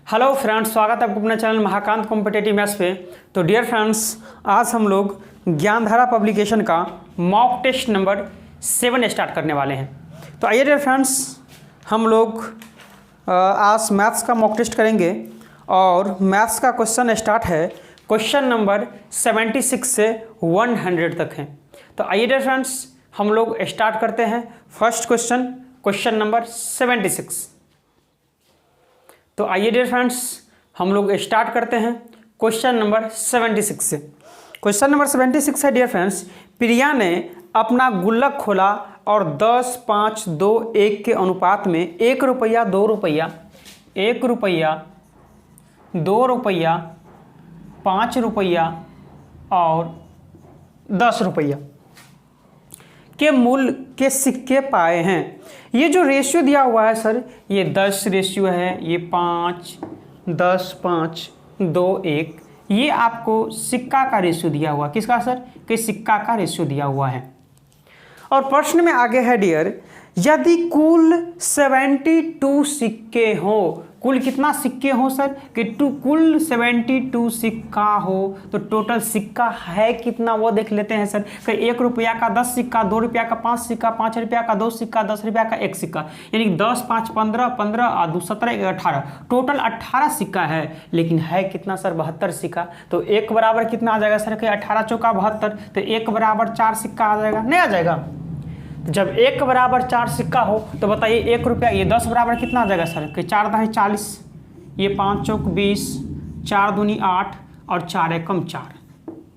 Hello friends, स्वागत है आपको अपने चैनल महाकांत कॉम्पिटेटिव मैथ्स पे। तो डियर फ्रेंड्स, आज हम लोग ज्ञानधारा पब्लिकेशन का मॉक टेस्ट नंबर 7 स्टार्ट करने वाले हैं। तो आइए डियर फ्रेंड्स, हम लोग आज मैथ्स का मॉक टेस्ट करेंगे और मैथ्स का क्वेश्चन स्टार्ट है। क्वेश्चन नंबर 76 से 100 तक है। तो आइए डियर फ्रेंड्स, हम लोग स्टार्ट करते हैं। First question number 76। तो आइए डियर फ्रेंड्स, हम लोग स्टार्ट करते हैं क्वेश्चन नंबर 76 से। क्वेश्चन नंबर 76 है डियर फ्रेंड्स, प्रिया ने अपना गुल्लक खोला और 10, 5, 2, 1 के अनुपात में 1 रुपया, 2 रुपया, 1 रुपया, 2 रुपया, 5 रुपया और 10 रुपया के मूल्य के सिक्के पाए हैं। ये जो रेशियो दिया हुआ है सर, ये 10 रेशियो है, ये 5, 10, 5, 2, 1, ये आपको सिक्का का रेशियो दिया हुआ। किसका सर? कि सिक्का का रेशियो दिया हुआ है। और प्रश्न में आगे है डियर, यदि कुल 72 सिक्के हो, कुल कितना सिक्के हो सर? कि कुल 72 सिक्का हो तो टोटल सिक्का है कितना वो देख लेते हैं सर। कि 1 रुपया का 10 सिक्का, 2 रुपया का 5 सिक्का, 5 रुपया का 2 सिक्का, 10 रुपया का 1 सिक्का, यानी 10, 5, 15, 15 और 2, 17, 18, टोटल 18 सिक्का है। लेकिन है कितना सर? 72 सिक्का। तो 1 बराबर कितना आ जाएगा सर? कि 18 चौका 72, तो 1 बराबर 4 सिक्का आ जाएगा, नहीं आ जाएगा? जब 1 बराबर 4 सिक्का हो तो बताइए 1 रुपया, ये 10 बराबर कितना आ जाएगा सर? कि 4 दाही 40, ये 5 चौक 20, 4 दूनी 8 और 4 एकम 4।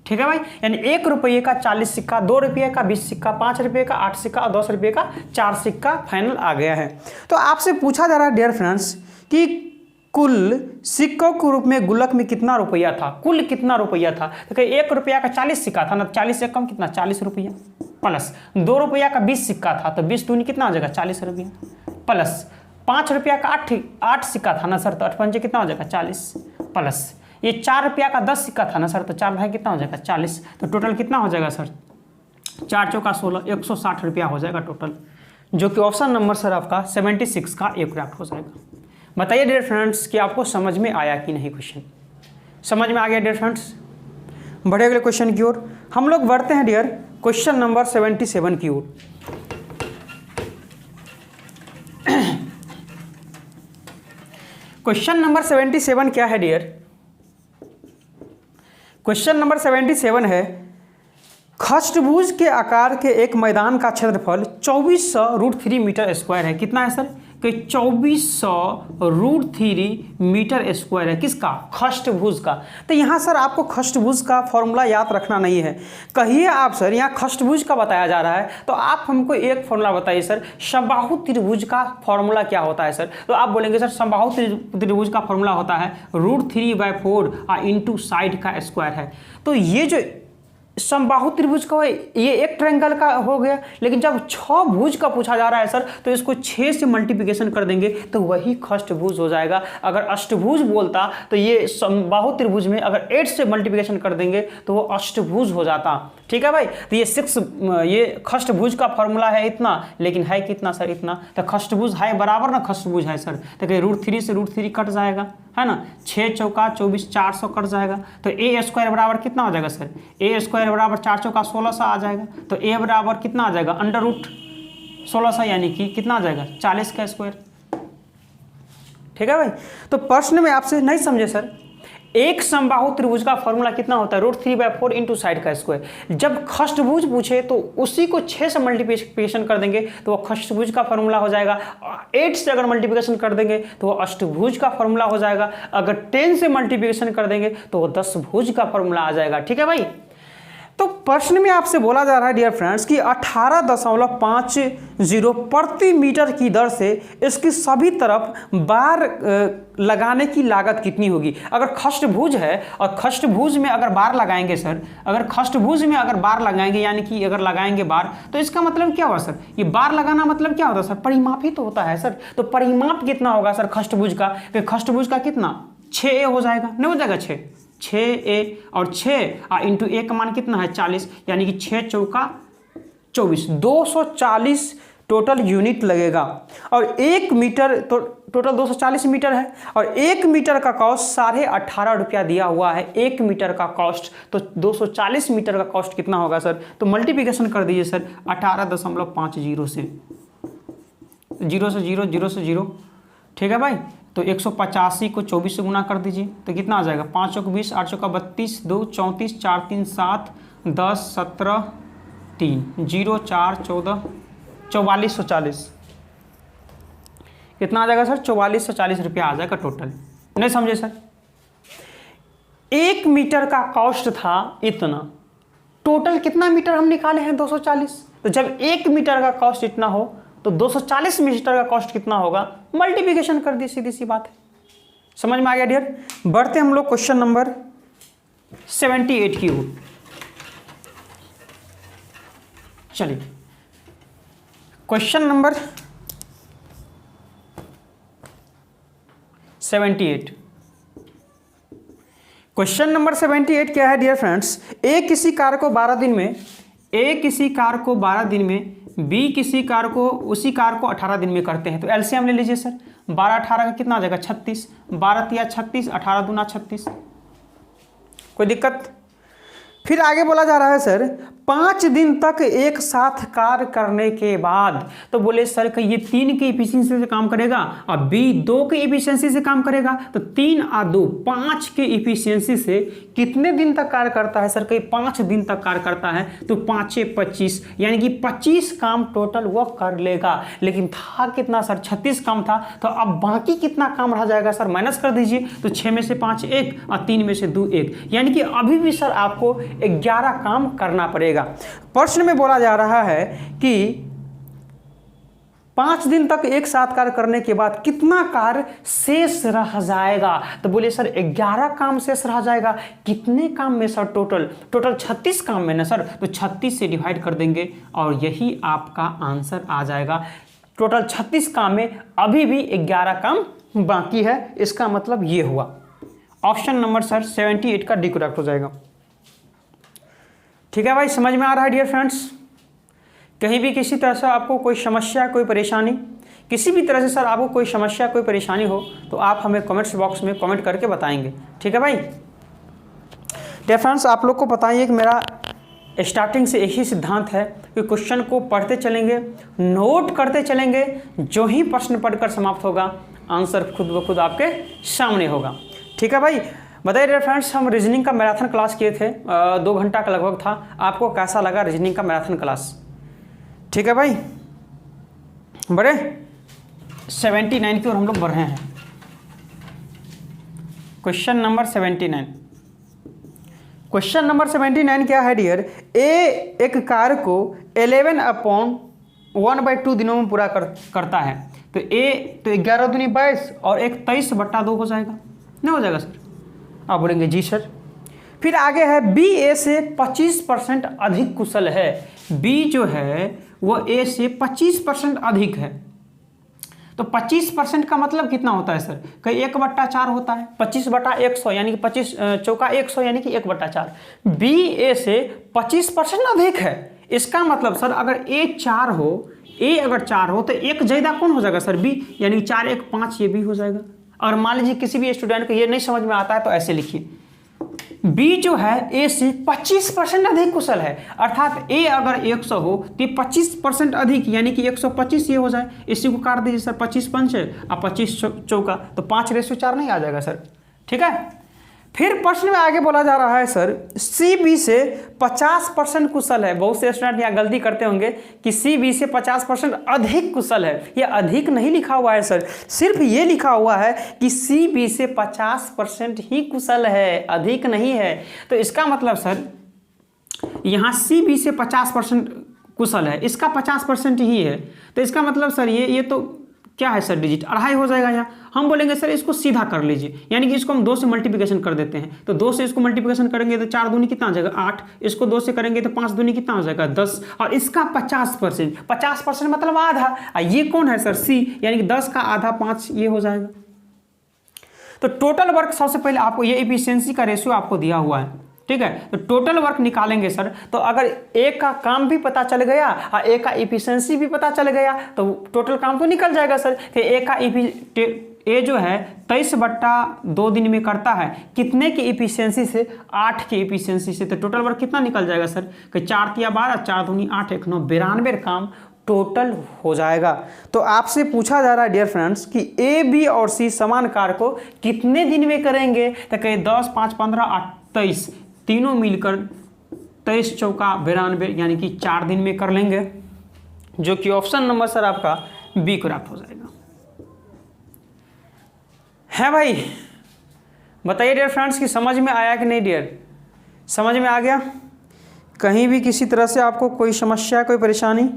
ठीक है भाई, यानी 1 रुपये का 40 सिक्का, 2 रुपये का 20 सिक्का, 5 रुपये का 8 सिक्का और 10 रुपये का 4 सिक्का फाइनल आ गया है। तो आपसे पूछा जा रहा है डियर फ्रेंड्स कि कुल सिक्कों के रूप में गुल्लक में कितना रुपया था, कुल कितना रुपया था? तो 1 रुपया का 40 सिक्का था ना, 40 एकम कितना? 40 रुपया, प्लस 2 रुपया का 20 सिक्का था तो 20 दूनी कितना आ जाएगा? 40 रुपया, प्लस 5 रुपया का 8 सिक्का था ना सर, तो 8 पंजे कितना हो जाएगा? 40, प्लस ये 4 रुपया का 10 सिक्का था ना सर, तो 4 भाई कितना हो जाएगा? 40, तो टोटल कितना हो जाएगा सर? 4 चौका 16, 160 रुपया हो जाएगा टोटल, जो कि ऑप्शन नंबर सर आपका 76 का एक करेक्ट हो जाएगा। बताइए डियर फ्रेंड्स कि आपको समझ में आया कि नहीं? क्वेश्चन समझ में आ गया डियर फ्रेंड्स? बढ़े अगले क्वेश्चन की ओर हम लोग बढ़ते हैं डियर, क्वेश्चन नंबर 77 की ओर। क्वेश्चन नंबर 77 क्या है डियर? क्वेश्चन नंबर 77 है, खष्टभुज के आकार के एक मैदान का क्षेत्रफल 2400√3 मीटर स्क्वायर है। कितना है सर? कि 2400√3 मीटर स्क्वायर है। किसका? खष्टभुज का। तो यहाँ सर आपको खष्टभुज का फॉर्मूला याद रखना नहीं है। कहिए आप सर यहाँ खष्टभुज का बताया जा रहा है तो आप हमको एक फॉर्मूला बताइए सर, समबाहु त्रिभुज का फॉर्मूला क्या होता है सर? तो आप बोलेंगे सर समबाहु त्रिभुज का फॉर्मूला होता है √3/4 इंटू साइड का स्क्वायर है। तो ये जो समबाहु त्रिभुज का ये एक ट्रायंगल का हो गया, लेकिन जब 6 भुज का पूछा जा रहा है सर तो इसको 6 से मल्टीप्लिकेशन कर देंगे तो वही खष्टभुज हो जाएगा। अगर अष्टभुज बोलता तो ये समबाहु त्रिभुज में अगर 8 से मल्टीप्लिकेशन कर देंगे तो वो अष्टभुज हो जाता। ठीक है भाई, तो ये खष्टभुज का फॉर्मूला है इतना, लेकिन है कितना सर? इतना। तो खष्टभुज है बराबर ना खष्टभुज है सर, तो √3 से √3 कट जाएगा, है ना? 6 चौका 24, 400 कट जाएगा। तो ए स्क्वायर बराबर कितना हो जाएगा सर? ए स्क्वायर बराबर 4 चौका 1600 आ जाएगा। तो ए बराबर कितना आ जाएगा? √1600, यानी कि कितना आ जाएगा? 40 का स्क्वायर। ठीक है भाई, तो प्रश्न में आपसे नहीं समझे सर, एक समबाहु त्रिभुज का फॉर्मूला कितना होता है? √3/4 इंटू साइड का स्क्वायर। जब खष्टभुज पूछे तो उसी को 6 से मल्टीप्लिकेशन कर देंगे तो वो खष्टभुज का फॉर्मूला हो जाएगा। 8 से अगर मल्टीप्लिकेशन कर देंगे तो वो अष्टभुज का फॉर्मूला हो जाएगा। अगर 10 से मल्टीप्लिकेशन कर देंगे तो वो 10 भुज का फॉर्मूला आ जाएगा। ठीक है भाई, तो प्रश्न में आपसे बोला जा रहा है डियर फ्रेंड्स कि 18.50 प्रति मीटर की दर से इसकी सभी तरफ बार लगाने की लागत कितनी होगी? अगर खष्टभुज है और खष्टभुज में अगर बार लगाएंगे सर, अगर खष्टभुज में अगर बार लगाएंगे यानी कि अगर लगाएंगे बार, तो इसका मतलब क्या हुआ सर? ये बार लगाना मतलब क्या होता है सर? परिमाप ही तो होता है सर। तो परिमाप कितना होगा सर खष्टभुज का? खष्टभुज का कितना? 6a हो जाएगा, नहीं हो जाएगा? 6a और 6 इंटू a का मान कितना है? 40, यानी कि 6 चौका 24, 240 टोटल यूनिट लगेगा। और 1 मीटर तो टोटल 240 मीटर है और 1 मीटर का कॉस्ट 18.5 रुपया दिया हुआ है 1 मीटर का कॉस्ट। तो 240 मीटर का कॉस्ट कितना होगा सर? तो मल्टीप्लिकेशन कर दीजिए सर 18.50 से, 0 से 0, 0 से 0, ठीक है भाई। तो 185 को 24 से गुना कर दीजिए तो कितना आ जाएगा? 5 चौक 20, 8 चौका 32, 2 34, 4 3 7, 10 17 3, 0 4 14, 4440 कितना आ जाएगा सर? 4440 रुपया आ जाएगा टोटल। नहीं समझे सर? 1 मीटर का कॉस्ट था इतना, टोटल कितना मीटर हम निकाले हैं? 240। तो जब 1 मीटर का कॉस्ट इतना हो तो 240 मीटर का कॉस्ट कितना होगा? मल्टीप्लिकेशन कर दी, सीधी सी बात है। समझ में आ गया डियर? बढ़ते हम लोग क्वेश्चन नंबर 78 की ओर। चलिए क्वेश्चन नंबर 78। क्वेश्चन नंबर 78 क्या है डियर फ्रेंड्स? ए किसी कार को 12 दिन में, ए किसी कार को 12 दिन में, बी किसी कार को, उसी कार को 18 दिन में करते हैं। तो एलसीएम ले लीजिए सर। 12 18 का कितना आ जाएगा? 36, 12 तिया 36, 18 दूना 36। कोई दिक्कत? फिर आगे बोला जा रहा है सर 5 दिन तक एक साथ कार्य करने के बाद, तो बोले सर कि ये 3 की इफिशियंसी से काम करेगा और बी 2 की इफिशियंसी से काम करेगा। तो 3 और 2 5 के इफिशियंसी से कितने दिन तक कार्य करता है सर? कि 5 दिन तक कार्य करता है। तो 5 25, यानी कि 25 काम टोटल वो कर लेगा। लेकिन था कितना सर? 36 काम था। तो अब बाकी कितना काम रह जाएगा सर? माइनस कर दीजिए। तो 6 में से 5 1 और 3 में से 2 1, यानी कि अभी भी सर आपको 11 काम करना पड़ेगा। प्रश्न में बोला जा रहा है कि 5 दिन तक एक साथ कार्य करने के बाद कितना कार्य शेष रह जाएगा? तो बोले सर 11 काम शेष रह जाएगा। कितने काम में सर? टोटल 36 काम में ना सर। तो 36 से डिवाइड कर देंगे और यही आपका आंसर आ जाएगा। टोटल 36 काम में अभी भी 11 काम बाकी है। इसका मतलब ये हुआ ऑप्शन नंबर सर 78 का डी करेक्ट हो जाएगा। ठीक है भाई, समझ में आ रहा है डियर फ्रेंड्स? कहीं भी किसी तरह से आपको कोई समस्या, कोई परेशानी, किसी भी तरह से सर आपको कोई समस्या, कोई परेशानी हो तो आप हमें कमेंट्स बॉक्स में कमेंट करके बताएंगे। ठीक है भाई? डियर फ्रेंड्स, आप लोग को बताइए कि मेरा स्टार्टिंग से यही सिद्धांत है कि क्वेश्चन को पढ़ते चलेंगे, नोट करते चलेंगे। जो ही प्रश्न पढ़कर समाप्त होगा आंसर खुद ब खुद आपके सामने होगा। ठीक है भाई? बताइए डियर फ्रेंड्स, हम रीजनिंग का मैराथन क्लास किए थे, 2 घंटा का लगभग था। आपको कैसा लगा रीजनिंग का मैराथन क्लास? ठीक है भाई? बड़े 79 की ओर हम लोग बढ़ रहे हैं। Question number 79। क्वेश्चन नंबर 79 क्या है डियर? ए एक कार्य को 11/1/2 दिनों में पूरा करता है। तो ए तो 11 दूनी 22 और एक 23/2 हो जाएगा। नहीं हो जाएगा सर? आप बोलेंगे जी सर। फिर आगे है बी ए से 25% अधिक कुशल है। बी जो है वह ए से 25% अधिक है। तो 25% का मतलब कितना होता है सर? कहीं 1/4 होता है। 25/100 यानी कि 25 चौका 100 यानी कि 1/4। बी ए से 25% अधिक है। इसका मतलब सर अगर ए 4 हो, ए अगर 4 हो तो एक ज्यादा कौन हो जाएगा सर? बी, यानी 4 1 5 ये भी हो जाएगा। और मान लीजिए किसी भी स्टूडेंट को ये नहीं समझ में आता है तो ऐसे लिखिए, बी जो है ए से 25% अधिक कुशल है। अर्थात ए अगर 100 हो तो 25% अधिक यानी कि 125 ये हो जाए। इसी को काट दीजिए सर, 25 पंच और 25 चौका, तो 5/4 नहीं आ जाएगा सर। ठीक है? फिर प्रश्न में आगे बोला जा रहा है सर सी बी से 50% कुशल है। बहुत से स्टूडेंट यहाँ गलती करते होंगे कि सी बी से 50% अधिक कुशल है। ये अधिक नहीं लिखा हुआ है सर, सिर्फ ये लिखा हुआ है कि सी बी से 50% ही कुशल है, अधिक नहीं है। तो इसका मतलब सर यहाँ सी बी से 50% कुशल है, इसका 50% ही है। तो इसका मतलब सर ये तो क्या है सर? डिजिट 2.5 हो जाएगा। यहाँ हम बोलेंगे सर इसको सीधा कर लीजिए, यानी कि इसको हम 2 से मल्टीप्लिकेशन कर देते हैं। तो 2 से इसको मल्टीप्लिकेशन करेंगे तो 4 दूनी कितना आ जाएगा? 8। इसको 2 से करेंगे तो 5 दूनी कितना हो जाएगा? 10। और इसका 50%, 50% मतलब आधा। ये कौन है सर? सी, यानी कि 10 का आधा 5 ये हो जाएगा। तो टोटल वर्क सबसे पहले आपको ये एफिशिएंसी का रेशियो आपको दिया हुआ है। ठीक है। तो टोटल वर्क निकालेंगे सर, तो अगर एक का काम भी पता चल गया और एक का इफिशिएंसी भी पता चल गया तो टोटल काम तो निकल जाएगा सर। कि एक का ये जो है 23/2 दिन में करता है कितने की इफिशिएंसी से, 8 की इफिशिएंसी से। तो टोटल वर्क कितना निकल जाएगा सर कि 4 तिया 12, 4 दूनी 8, 1 9, 92 काम टोटल हो जाएगा। तो आपसे पूछा जा रहा है डियर फ्रेंड्स कि ए, बी और सी समान कार्य को कितने दिन में करेंगे। तो कहे 10, 5, 15, 8, 23 तीनों मिलकर 23 चौका 92 यानी कि 4 दिन में कर लेंगे, जो कि ऑप्शन नंबर सर आपका बी करेक्ट हो जाएगा। है भाई, बताइए डियर फ्रेंड्स कि समझ में आया कि नहीं डियर, समझ में आ गया? कहीं भी किसी तरह से आपको कोई समस्या, कोई परेशानी?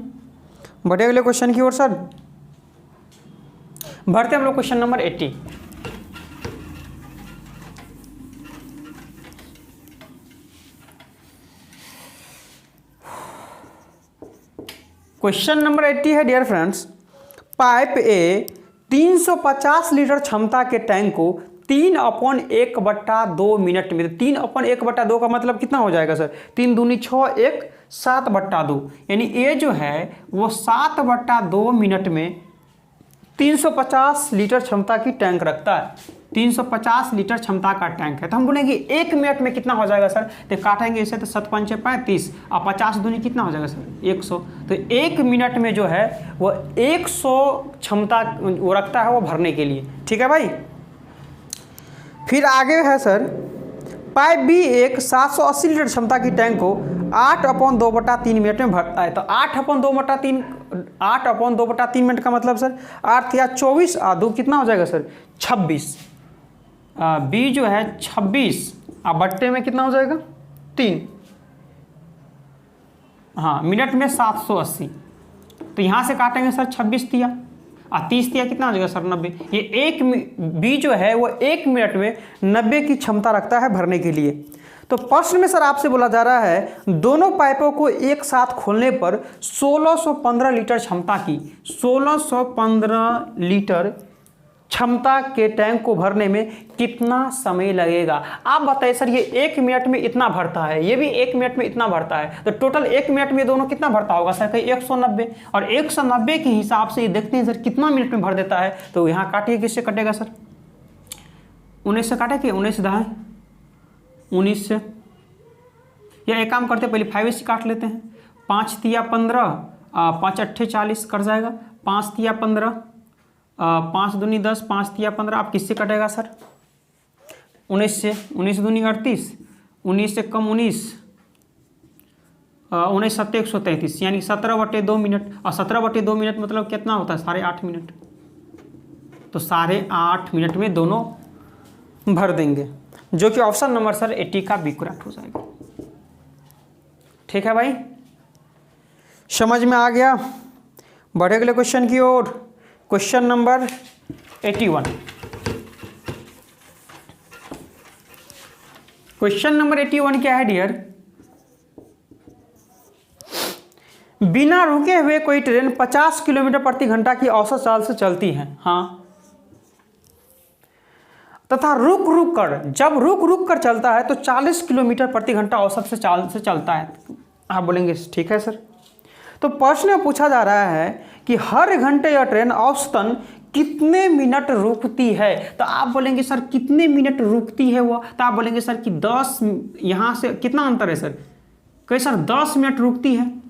बढ़े अगले क्वेश्चन की ओर सर, बढ़ते हम लोग क्वेश्चन नंबर 80। क्वेश्चन नंबर 80 है dear friends, pipe A 350 litre क्षमता के टैंक को 3/1/2 मिनट में, 3/1/2 का मतलब कितना हो जाएगा सर? 3 दूनी 6, 1 7/2, यानी ये जो है वो 7/2 मिनट में 350 लीटर क्षमता की टैंक रखता है। 350 लीटर क्षमता का टैंक है, तो हम बोलेंगे 1 मिनट में कितना हो जाएगा सर? तो काटेंगे इसे तो 7 5 35 और 50 दूनी कितना हो जाएगा सर? 100। तो 1 मिनट में जो है वो 100 क्षमता वो रखता है वो भरने के लिए। ठीक है भाई। फिर आगे है सर, पाइप बी एक 780 लीटर क्षमता की टैंक को 8/2/3 मिनट में भरता है। तो 8/2/3 मिनट का मतलब सर 8 या 24 2 कितना हो जाएगा सर? 26। बी जो है 26 बट्टे में कितना हो जाएगा? 3। हाँ, मिनट में 780। तो यहाँ से काटेंगे सर 26 तिया 30 तिया कितना हो जाएगा सर? 90। ये एक बी जो है वो 1 मिनट में 90 की क्षमता रखता है भरने के लिए। तो प्रश्न में सर आपसे बोला जा रहा है दोनों पाइपों को एक साथ खोलने पर 1615 लीटर क्षमता की 1615 लीटर क्षमता के टैंक को भरने में कितना समय लगेगा? आप बताइए सर, ये 1 मिनट में इतना भरता है, ये भी 1 मिनट में इतना भरता है, तो टोटल 1 मिनट में दोनों कितना भरता होगा सर? कहीं 190। और 190 के हिसाब से ये देखते हैं सर कितना मिनट में भर देता है। तो यहाँ काटिए, किससे कटेगा सर? 19 से काटे कि 19 दाएं 19 से, या एक काम करते पहले 5 से काट लेते हैं। 5 तिया 15, 5 अट्ठे 40 कट जाएगा। 5 तिया 15, 5 दूनी 10, 5 तिया 15। आप किससे कटेगा सर? 19 से। 19 दूनी 38, 19 से कम 19, 19 7 133, यानी 17/2 मिनट। और 17/2 मिनट मतलब कितना होता है? 8.5 मिनट। तो 8.5 मिनट में दोनों भर देंगे, जो कि ऑप्शन नंबर सर 80 का बी करेक्ट हो जाएगा। ठीक है भाई, समझ में आ गया? बढ़े अगले क्वेश्चन की ओर। Question number 81। क्वेश्चन नंबर 81 क्या है डियर? बिना रुके हुए कोई ट्रेन 50 किलोमीटर प्रति घंटा की औसत चाल से चलती है, हाँ, तथा रुक रुक कर, जब रुक रुक कर चलता है तो 40 किलोमीटर प्रति घंटा औसत से चाल से चलता है। आप बोलेंगे ठीक है सर। तो प्रश्न में पूछा जा रहा है कि हर घंटे यह ट्रेन औसतन कितने मिनट रुकती है। तो आप बोलेंगे सर कितने मिनट रुकती है वो? तो आप बोलेंगे सर कि 10, यहाँ से कितना अंतर है सर? कहे सर 10 मिनट रुकती है।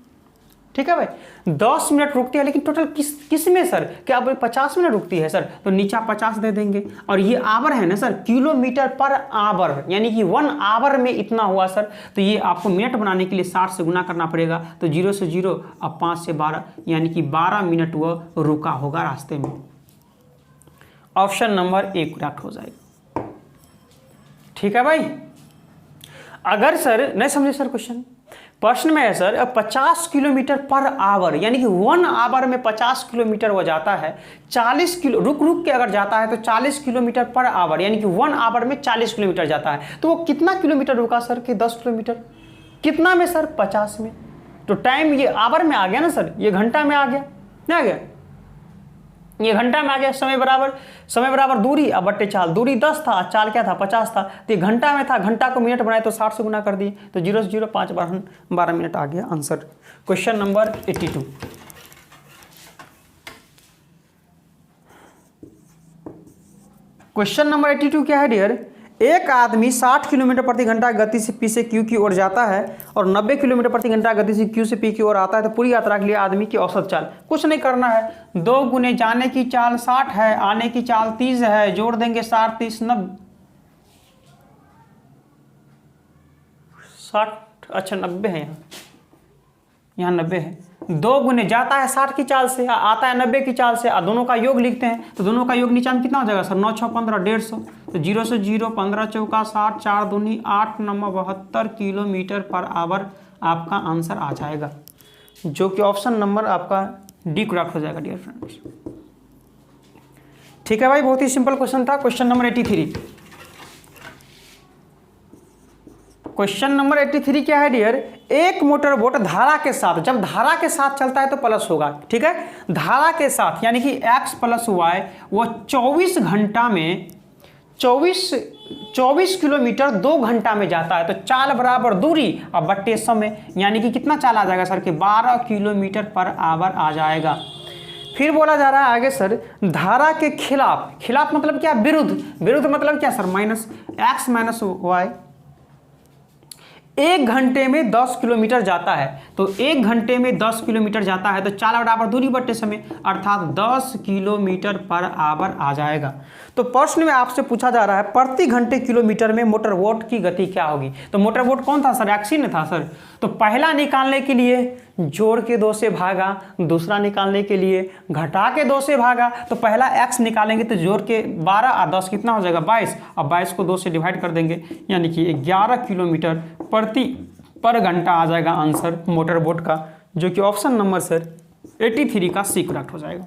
ठीक है भाई, 10 मिनट रुकती है, लेकिन टोटल किस में सर? क्या 50 मिनट रुकती है सर? तो नीचा 50 दे देंगे। और ये आवर है ना सर, किलोमीटर पर आवर, यानी कि 1 आवर में इतना हुआ सर। तो ये आपको मिनट बनाने के लिए 60 से गुना करना पड़ेगा। तो 0 से 0 अब 5 से 12, यानी कि 12 मिनट वह रुका होगा रास्ते में। ऑप्शन नंबर ए करेक्ट हो जाएगा। ठीक है भाई। अगर सर नहीं समझे सर क्वेश्चन, प्रश्न में है सर 50 किलोमीटर पर आवर, यानी कि 1 आवर में 50 किलोमीटर वो जाता है। 40 किलो रुक रुक के अगर जाता है तो 40 किलोमीटर पर आवर, यानी कि 1 आवर में 40 किलोमीटर जाता है। तो वो कितना किलोमीटर रुका सर? कि 10 किलोमीटर। कितना में सर? 50 में। तो टाइम ये आवर में आ गया ना सर, ये घंटा में आ गया, नहीं आ गया? ये घंटा में आ गया। समय बराबर दूरी अब बट्टे चाल, दूरी 10 था, चाल क्या था 50 था, तो ये घंटा में था, घंटा को मिनट बनाए तो 60 से गुना कर दिए, तो 0 से 0 5 12 मिनट आ गया answer. Question number 82। Question number 82 क्या है डियर, एक आदमी 60 किलोमीटर प्रति घंटा गति से पी से क्यू की ओर जाता है और 90 किलोमीटर प्रति घंटा गति से क्यू से पी की ओर आता है, तो पूरी यात्रा के लिए आदमी की औसत चाल, कुछ नहीं करना है, 2 गुने जाने की चाल 60 है, आने की चाल 30 है, जोड़ देंगे 60 30 90 60, अच्छा 90 है, यहाँ 90 है, 2 गुने जाता है 60 की चाल से, आता है 90 की चाल से, दोनों का योग लिखते हैं, तो दोनों का योग नीचे में कितना हो जाएगा सर, 9 6 15 150, तो 0 से 0 15 चौका 60, 4 दूनी 8 9 72 किलोमीटर पर आवर आपका आंसर आ जाएगा, जो कि ऑप्शन नंबर आपका डी करेक्ट हो जाएगा डियर फ्रेंड्स। ठीक है भाई, बहुत ही सिंपल क्वेश्चन था। Question number 83। क्वेश्चन नंबर 83 क्या है डियर, एक मोटर बोट धारा के साथ, जब धारा के साथ चलता है तो प्लस होगा, ठीक है, धारा के साथ यानी कि x प्लस वाई, वो 24 घंटा में 24 किलोमीटर 2 घंटा में जाता है, तो चाल बराबर दूरी और बट्टे समय, यानी कि कितना चाल आ जाएगा सर कि 12 किलोमीटर पर आवर आ जाएगा। फिर बोला जा रहा है आगे सर, धारा के खिलाफ मतलब क्या, विरुद्ध मतलब क्या sir, minus x minus Y, 1 घंटे में 10 किलोमीटर जाता है, तो 1 घंटे में 10 किलोमीटर जाता है, तो चाल बराबर दूरी बट्टे समय, अर्थात 10 किलोमीटर पर आवर आ जाएगा। तो प्रश्न में आपसे पूछा जा रहा है प्रति घंटे किलोमीटर में मोटर बोट की गति क्या होगी, तो मोटर बोट कौन था सर, एक्सी ने था सर, तो पहला निकालने के लिए जोड़ के 2 से भागा, दूसरा निकालने के लिए घटा के 2 से भागा, तो पहला x निकालेंगे तो जोड़ के 12 और 10 कितना हो जाएगा 22, और 22 को 2 से डिवाइड कर देंगे, यानी कि 11 किलोमीटर पर घंटा आ जाएगा आंसर मोटर बोट का, जो कि ऑप्शन नंबर सर 83 का सी करेक्ट हो जाएगा।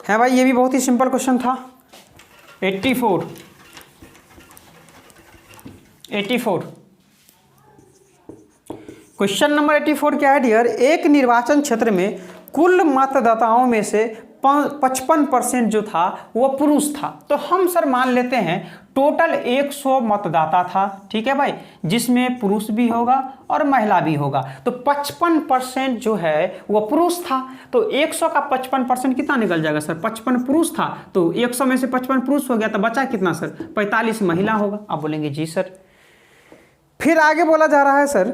है भाई, ये भी बहुत ही सिंपल क्वेश्चन था। 84 क्वेश्चन नंबर 84 क्या है डियर, एक निर्वाचन क्षेत्र में कुल मतदाताओं में से 55% जो था वो पुरुष था, तो हम सर मान लेते हैं टोटल 100 मतदाता था, ठीक है भाई, जिसमें पुरुष भी होगा और महिला भी होगा, तो 55% जो है वो पुरुष था, तो 100 का 55% कितना निकल जाएगा सर, 55 पुरुष था, तो 100 में से 55 पुरुष हो गया, तो बचा कितना सर 45 महिला होगा। आप बोलेंगे जी सर। फिर आगे बोला जा रहा है सर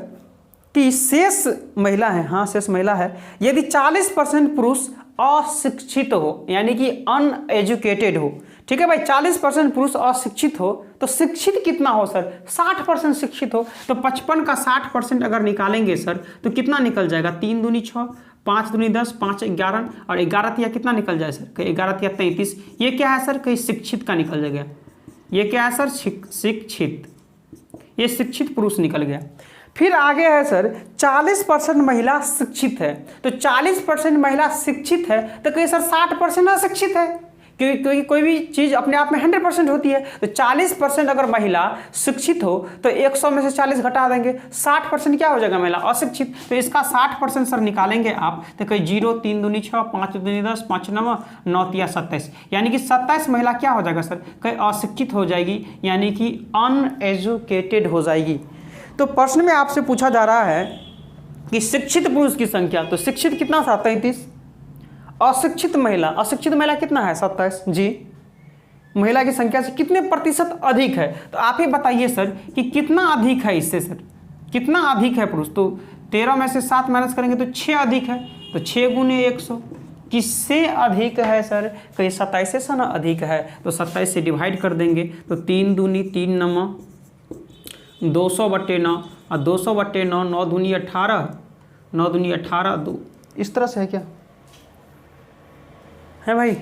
कि शेष महिला है, हाँ शेष महिला है, यदि 40% पुरुष अशिक्षित हो यानी कि अनएजुकेटेड हो, ठीक है भाई, 40% पुरुष अशिक्षित हो, तो शिक्षित कितना हो सर, 60% शिक्षित हो, तो 55 का 60% अगर निकालेंगे सर तो कितना निकल जाएगा, 3 दूनी 6, 5 दूनी 10, 5 11 और 11 तिया कितना निकल जाए सर, 11 तिया 33, ये क्या है सर, कहीं शिक्षित का निकल जाएगा, ये क्या है सर शिक्षित, ये शिक्षित पुरुष निकल गया। फिर आगे है सर 40% महिला शिक्षित है, तो 40% महिला शिक्षित है, तो कहीं सर 60% अशिक्षित है, क्योंकि कोई भी चीज़ अपने आप में 100% होती है, तो 40% अगर महिला शिक्षित हो तो 100 में से 40 घटा देंगे, 60% क्या हो जाएगा महिला अशिक्षित, तो इसका 60% सर निकालेंगे आप, तो कहीं 0 3 दूनी 6, 5 दूनी 10, 5 9 9 तिया 27, यानी कि 27 महिला क्या हो जाएगा सर, कहीं अशिक्षित हो जाएगी, यानी कि अनएजुकेटेड हो जाएगी। तो प्रश्न में आपसे पूछा जा रहा है कि शिक्षित पुरुष की संख्या, तो शिक्षित कितना था 33, अशिक्षित महिला कितना है 27 जी, महिला की संख्या से कितने प्रतिशत अधिक है, तो आप ही बताइए सर कि कितना अधिक है इससे सर, कितना अधिक है पुरुष, तो 13 में से 7 माइनस करेंगे तो 6 अधिक है, तो 6 गुने 100 किससे अधिक है सर, कहीं 27 से ना अधिक है, तो 27 से डिवाइड कर देंगे, तो 3 दूनी 3 9 200/9 और 200/9, 9 दूनी 18, 9 दूनी 18 2, इस तरह से है क्या है भाई,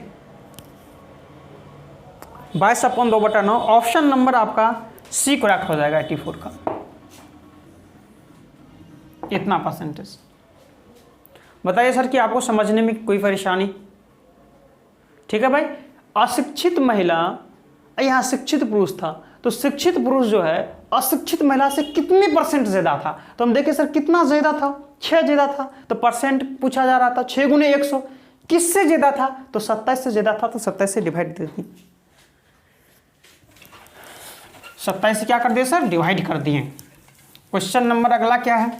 22/2/9, ऑप्शन नंबर आपका सी करेक्ट हो जाएगा 84 का, इतना परसेंटेज। बताइए सर कि आपको समझने में कोई परेशानी, ठीक है भाई। अशिक्षित महिला, यहाँ शिक्षित पुरुष था, तो शिक्षित पुरुष जो है अशिक्षित महिला से कितने परसेंट ज़्यादा था, तो हम देखें सर कितना ज़्यादा था, 6 ज़्यादा था, तो परसेंट पूछा जा रहा था, 6 गुने 100 किससे ज़्यादा था? तो 27 से ज़्यादा था, तो 27 से डिवाइड कर दी, 27 से क्या कर दिए सर? डिवाइड कर दिए। क्वेश्चन नंबर अगला क्या है?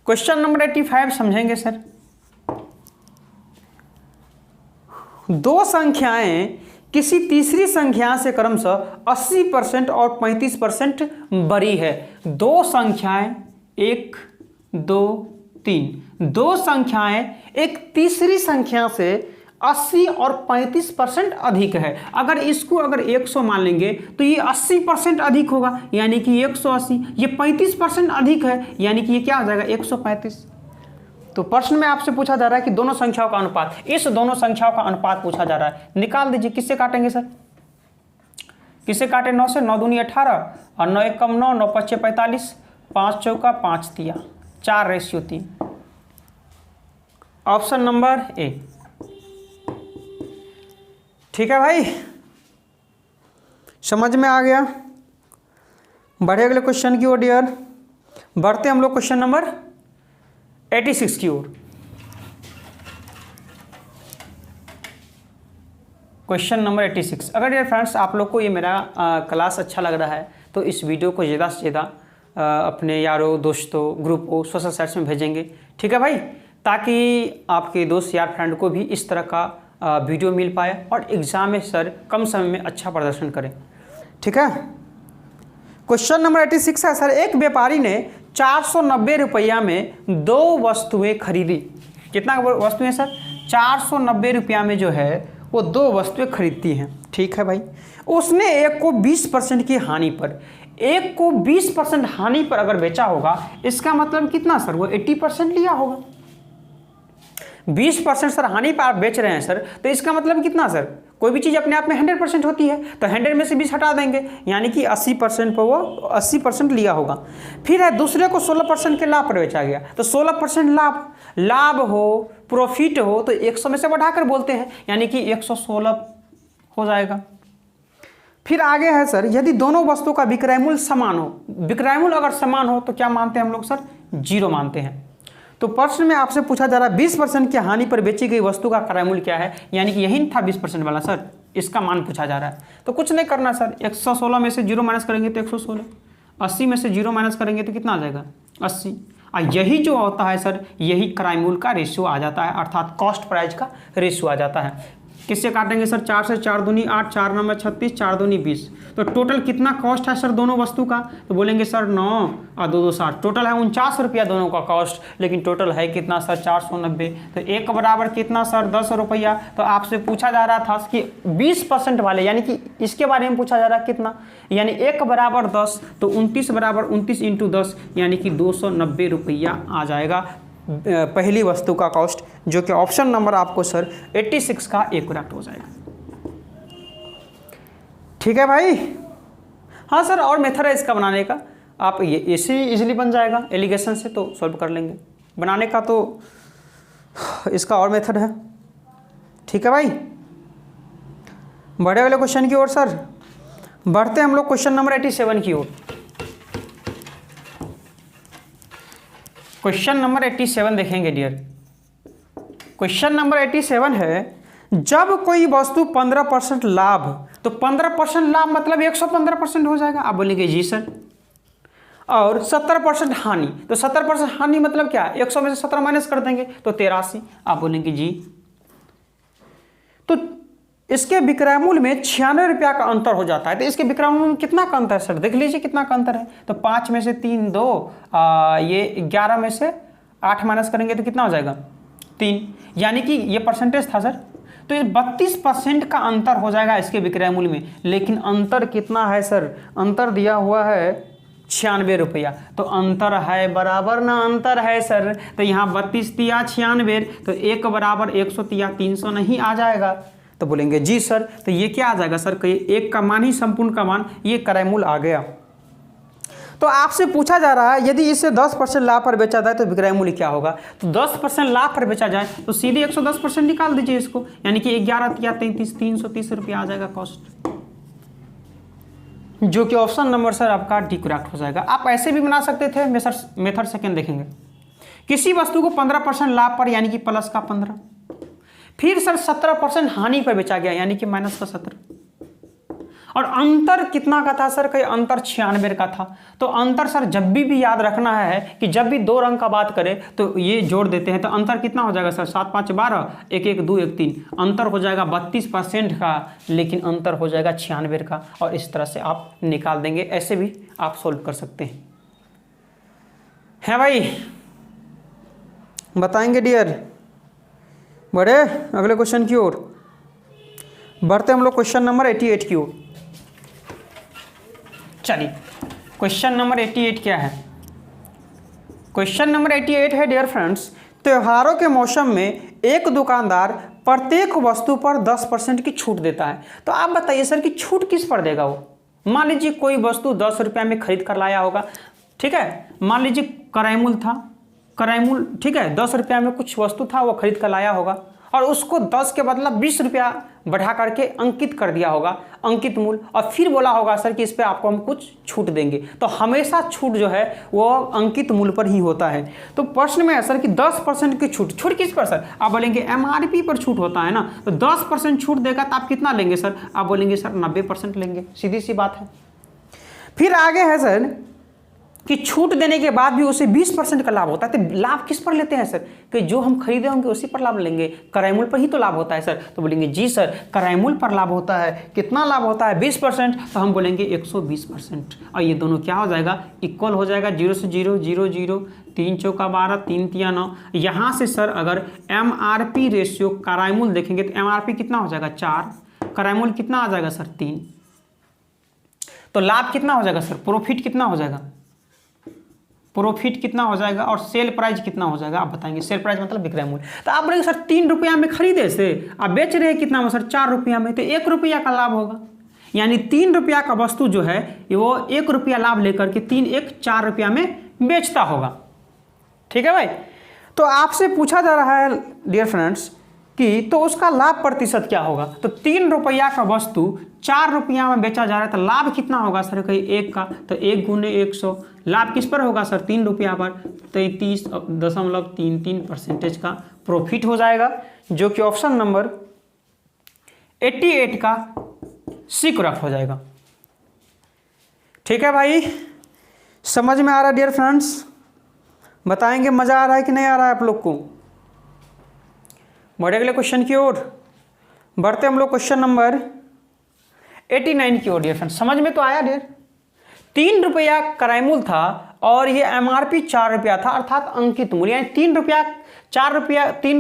क्वेश्चन नंबर 85 समझेंगे सर। दो संख्याएं किसी तीसरी संख्या से क्रमशः 80% और 35% बड़ी है। दो संख्याएं 1, 2, 3, दो संख्याएं एक तीसरी संख्या से 80 और 35% अधिक है। अगर इसको अगर 100 मान लेंगे तो ये 80% अधिक होगा, यानी कि 180। ये 35% अधिक है, यानी कि ये क्या आ जाएगा? 135। तो प्रश्न में आपसे पूछा जा रहा है कि दोनों संख्याओं का अनुपात, इस दोनों संख्याओं का अनुपात पूछा जा रहा है। निकाल दीजिए। किससे काटेंगे सर? किससे काटे? 9 से। 9 दूनी 18 और 9 1 कम 9, 9 5 45, 5 चौका 5 तिया, 4:3। Option number A. ठीक है भाई, समझ में आ गया? बढ़े अगले क्वेश्चन की ओर डियर। बढ़ते हम लोग क्वेश्चन नंबर 86 की ओर। Question number 86। अगर यार फ्रेंड्स आप लोग को ये मेरा क्लास अच्छा लग रहा है तो इस वीडियो को ज़्यादा से ज़्यादा अपने यारों, दोस्तों, ग्रुपों, सोशल साइट्स में भेजेंगे। ठीक है भाई, ताकि आपके दोस्त यार फ्रेंड को भी इस तरह का वीडियो मिल पाए और एग्ज़ाम में सर कम समय में अच्छा प्रदर्शन करें। ठीक है। क्वेश्चन नंबर 86 है सर। एक व्यापारी ने 490 रुपया में दो वस्तुएं खरीदी। कितना वस्तुएं सर? 490 रुपया में जो है वो दो वस्तुएं खरीदती हैं। ठीक है भाई। उसने एक को 20% की हानि पर, एक को 20% हानि पर अगर बेचा होगा, इसका मतलब कितना सर? वो 80% लिया होगा। 20% सर हानि पर आप बेच रहे हैं सर, तो इसका मतलब कितना सर? कोई भी चीज़ अपने आप में 100% होती है, तो 100 में से 20 हटा देंगे, यानी कि 80% पर वो 80% लिया होगा। फिर है दूसरे को 16% के लाभ पर बेचा गया, तो 16% लाभ हो, प्रॉफिट हो, तो 100 में से बढ़ाकर बोलते हैं, यानी कि 116 हो जाएगा। फिर आगे है सर, यदि दोनों वस्तुओं का विक्रय मूल्य समान हो, विक्रय मूल्य अगर समान हो तो क्या मानते हैं हम लोग सर? 0 मानते हैं। तो प्रश्न में आपसे पूछा जा रहा है 20% की हानि पर बेची गई वस्तु का क्रय मूल्य क्या है, यानी कि यही था 20% वाला सर, इसका मान पूछा जा रहा है। तो कुछ नहीं करना सर, 116 में से 0 माइनस करेंगे तो 116, 80 में से 0 माइनस करेंगे तो कितना आ जाएगा? 80। और यही जो होता है सर, यही क्रय मूल्य का रेशियो आ जाता है, अर्थात कॉस्ट प्राइस का रेशियो आ जाता है। किससे काटेंगे सर? 4 से 4 दूनी 8, 4 9 में 36, 4 दूनी 20। तो टोटल कितना कॉस्ट है सर दोनों वस्तु का? तो बोलेंगे सर 9 और 2 2 60, टोटल है 49 रुपया दोनों का कॉस्ट, लेकिन टोटल है कितना सर? 490। तो एक बराबर कितना सर? 10 रुपया। तो आपसे पूछा जा रहा था कि 20% वाले, यानी कि इसके बारे में पूछा जा रहा है कितना, यानी 1 बराबर 10, तो 29 बराबर 29 इंटू 10, यानी कि 290 रुपया आ जाएगा पहली वस्तु का कॉस्ट, जो कि ऑप्शन नंबर आपको सर 86 का एक्यूरेट हो जाएगा। ठीक है भाई। हाँ सर, और मेथड है इसका बनाने का, आप ये ऐसे इजीली बन जाएगा, एलिगेशन से तो सॉल्व कर लेंगे। बनाने का तो इसका और मेथड है। ठीक है भाई। बढ़े वाले क्वेश्चन की ओर सर। बढ़ते हम लोग क्वेश्चन नंबर 87 की ओर। क्वेश्चन नंबर 87 देखेंगे डियर। क्वेश्चन नंबर 87 है, जब कोई वस्तु 15% लाभ, तो 15% लाभ मतलब 115% हो जाएगा। आप बोलेंगे जी सर। और 70% हानि, तो 70% हानि मतलब क्या? 100 में से 17 माइनस कर देंगे तो 83। आप बोलेंगे जी। तो इसके विक्रय मूल्य में 96 रुपया का अंतर हो जाता है। तो इसके विक्रय मूल्य में कितना का अंतर है सर? देख लीजिए कितना का अंतर है। तो 5 में से 3 2, ये 11 में से 8 माइनस करेंगे तो कितना हो जाएगा? 3, यानी कि ये परसेंटेज था सर। तो ये 32% का अंतर हो जाएगा इसके विक्रय मूल्य में। लेकिन अंतर कितना है सर? अंतर दिया हुआ है 96 रुपया। तो अंतर है बराबर ना अंतर है सर। तो यहाँ 32 तिया 96, तो 1 बराबर 100 तिया 300 नहीं आ जाएगा? तो बोलेंगे जी सर। तो ये क्या आ जाएगा सर? कि 1 का मान ही संपूर्ण का मान, ये क्रय मूल्य आ गया। तो आपसे पूछा जा रहा है यदि इसे 10% लाभ पर बेचा जाए तो विक्रय मूल्य क्या होगा? तो 10% लाभ पर बेचा जाए तो सीधे 110% निकाल दीजिए इसको, यानी कि 11 या 33, 330 रुपया आ जाएगा कॉस्ट, जो कि ऑप्शन नंबर सर आपका डी करेक्ट हो जाएगा। आप ऐसे भी बना सकते थे, मेथड सेकेंड देखेंगे किसी वस्तु को 15% लाभ पर यानी कि प्लस का 15, फिर सर 17% हानि पर बेचा गया यानी कि माइनस का 17, और अंतर कितना का था सर, कहीं अंतर 96 का था। तो अंतर सर जब भी याद रखना है कि जब भी दो रंग का बात करें तो ये जोड़ देते हैं, तो अंतर कितना हो जाएगा सर, 7 5 12, 1 1 2 1 3, अंतर हो जाएगा 32% का, लेकिन अंतर हो जाएगा 96 का, और इस तरह से आप निकाल देंगे। ऐसे भी आप सोल्व कर सकते हैं भाई, बताएंगे डियर। बढ़े अगले क्वेश्चन की ओर, बढ़ते हम लोग क्वेश्चन नंबर 88 की ओर। चलिए क्वेश्चन नंबर 88 क्या है? क्वेश्चन नंबर 88 है डियर फ्रेंड्स, त्योहारों के मौसम में एक दुकानदार प्रत्येक वस्तु पर 10% की छूट देता है। तो आप बताइए सर कि छूट किस पर देगा वो? मान लीजिए कोई वस्तु 10 रुपया में खरीद कर लाया होगा, ठीक है, मान लीजिए कराईमूल था, कराईमूल ठीक है, 10 रुपया में कुछ वस्तु था वो खरीद कर लाया होगा, और उसको 10 के बदला 20 रुपया बढ़ा करके अंकित कर दिया होगा, अंकित मूल्य, और फिर बोला होगा सर कि इस पे आपको हम कुछ छूट देंगे। तो हमेशा छूट जो है वो अंकित मूल्य पर ही होता है। तो प्रश्न में है सर कि 10% की छूट, छूट किस पर सर? आप बोलेंगे MRP पर छूट होता है ना, तो 10% छूट देगा तो आप कितना लेंगे सर? आप बोलेंगे सर 90% लेंगे, सीधी सी बात है। फिर आगे है सर कि छूट देने के बाद भी उसे 20% का लाभ होता है। तो लाभ किस पर लेते हैं सर? कि जो हम खरीदे होंगे उसी पर लाभ लेंगे, कराईमूल पर ही तो लाभ होता है सर। तो बोलेंगे जी सर कराईमूल पर लाभ होता है, कितना लाभ होता है? 20%, तो हम बोलेंगे 120%, और ये दोनों क्या हो जाएगा? इक्वल हो जाएगा, 0 से 0 0 0, 3 चौका 12, 3 तिया 9। यहाँ से सर अगर MRP रेशियो कराईमूल देखेंगे तो MRP कितना हो जाएगा? 4, कराईमूल कितना आ जाएगा सर? 3। तो लाभ कितना हो जाएगा सर? प्रॉफिट कितना हो जाएगा? प्रॉफिट कितना हो जाएगा? और सेल प्राइस कितना हो जाएगा? आप बताएंगे। सेल प्राइस मतलब विक्रय मूल्य। तो आप बोलेंगे सर 3 रुपया में खरीदे से आप बेच रहे हैं कितना में सर? 4 रुपया में, तो 1 रुपया का लाभ होगा। यानी 3 रुपया का वस्तु जो है वो 1 रुपया लाभ लेकर के 3 1 4 रुपया में बेचता होगा। ठीक है भाई। तो आपसे पूछा जा रहा है डियर फ्रेंड्स कि तो उसका लाभ प्रतिशत क्या होगा? तो 3 रुपया का वस्तु 4 रुपया में बेचा जा रहा है, तो लाभ कितना होगा सर? कहीं 1 का, तो 1 गुने 100, लाभ किस पर होगा सर? 3 रुपया पर, 33.33% का प्रॉफिट हो जाएगा, जो कि ऑप्शन नंबर 88 का सी करेक्ट हो जाएगा। ठीक है भाई, समझ में आ रहा है डियर फ्रेंड्स? बताएंगे मजा आ रहा है कि नहीं आ रहा है आप लोग को? बढ़े अगले क्वेश्चन की ओर, बढ़ते हम लोग क्वेश्चन नंबर 89 की ओर। डियर फ्रेंड्स समझ में तो आया डियर? 3 रुपया कराईमूल था और ये MRP 4 रुपया था, अर्थात अंकित मूल्य, यानी 3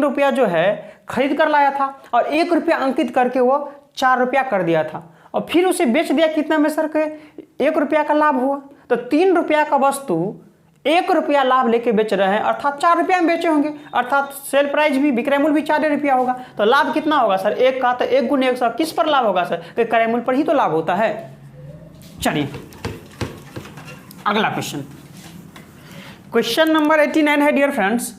रुपया जो है खरीद कर लाया था और 1 रुपया अंकित करके वो 4 रुपया कर दिया था, और फिर उसे बेच दिया कितना में सर? के 1 रुपया का लाभ हुआ। तो 3 रुपया का वस्तु 1 रुपया लाभ लेके बेच रहे हैं, अर्थात 4 रुपया में बेचे होंगे, अर्थात सेल प्राइस भी, विक्रय मूल्य भी 4 रुपया होगा। तो लाभ कितना होगा सर? 1 का, तो 1 गुने 100 किस पर लाभ होगा सर? कि क्रय मूल्य पर ही तो लाभ होता है। चलिए अगला क्वेश्चन, क्वेश्चन नंबर 89 है डियर फ्रेंड्स,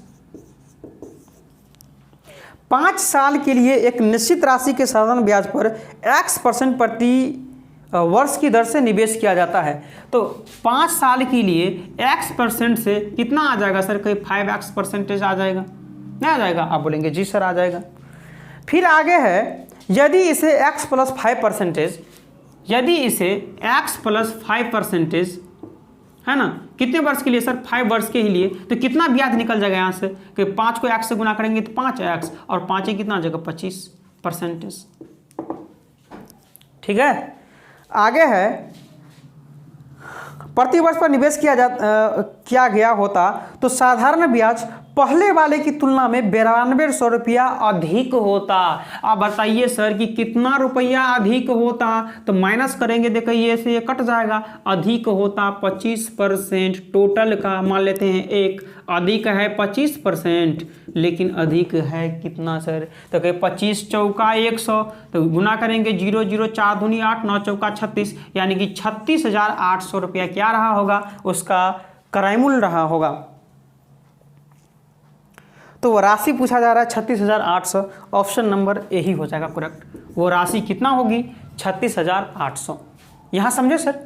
5 साल के लिए एक निश्चित राशि के साधारण ब्याज पर X% प्रति वर्ष की दर से निवेश किया जाता है। तो 5 साल के लिए X% से कितना आ जाएगा सर? कहीं 5X% आ जाएगा, नहीं आ जाएगा? आप बोलेंगे जी सर आ जाएगा। फिर आगे है, यदि इसे X + 5%, यदि इसे X + 5% है ना, कितने वर्ष के लिए सर? 5 वर्ष के ही लिए, तो कितना ब्याज निकल जाएगा यहाँ से? कि 5 को X से गुना करेंगे तो 5X, और 5 कितना आ जाएगा? 25%। ठीक है। आगे है, प्रति वर्ष पर निवेश किया गया होता तो साधारण ब्याज पहले वाले की तुलना में 9200 रुपया अधिक होता। आप बताइए सर कि कितना रुपया अधिक होता? तो माइनस करेंगे, देखिए ये से ये कट जाएगा, अधिक होता 25%। टोटल का मान लेते हैं 1, अधिक है 25%, लेकिन अधिक है कितना सर? तो कहे 25 चौका 100, तो गुना करेंगे 0 0 4 दूनी 8, 9 चौका 36, यानी कि 36,800 रुपया क्या रहा होगा? उसका कराईमूल रहा होगा। तो वो राशि पूछा जा रहा है 36,800, ऑप्शन नंबर ए ही हो जाएगा करेक्ट। वो राशि कितना होगी? 36,800। यहाँ समझे सर?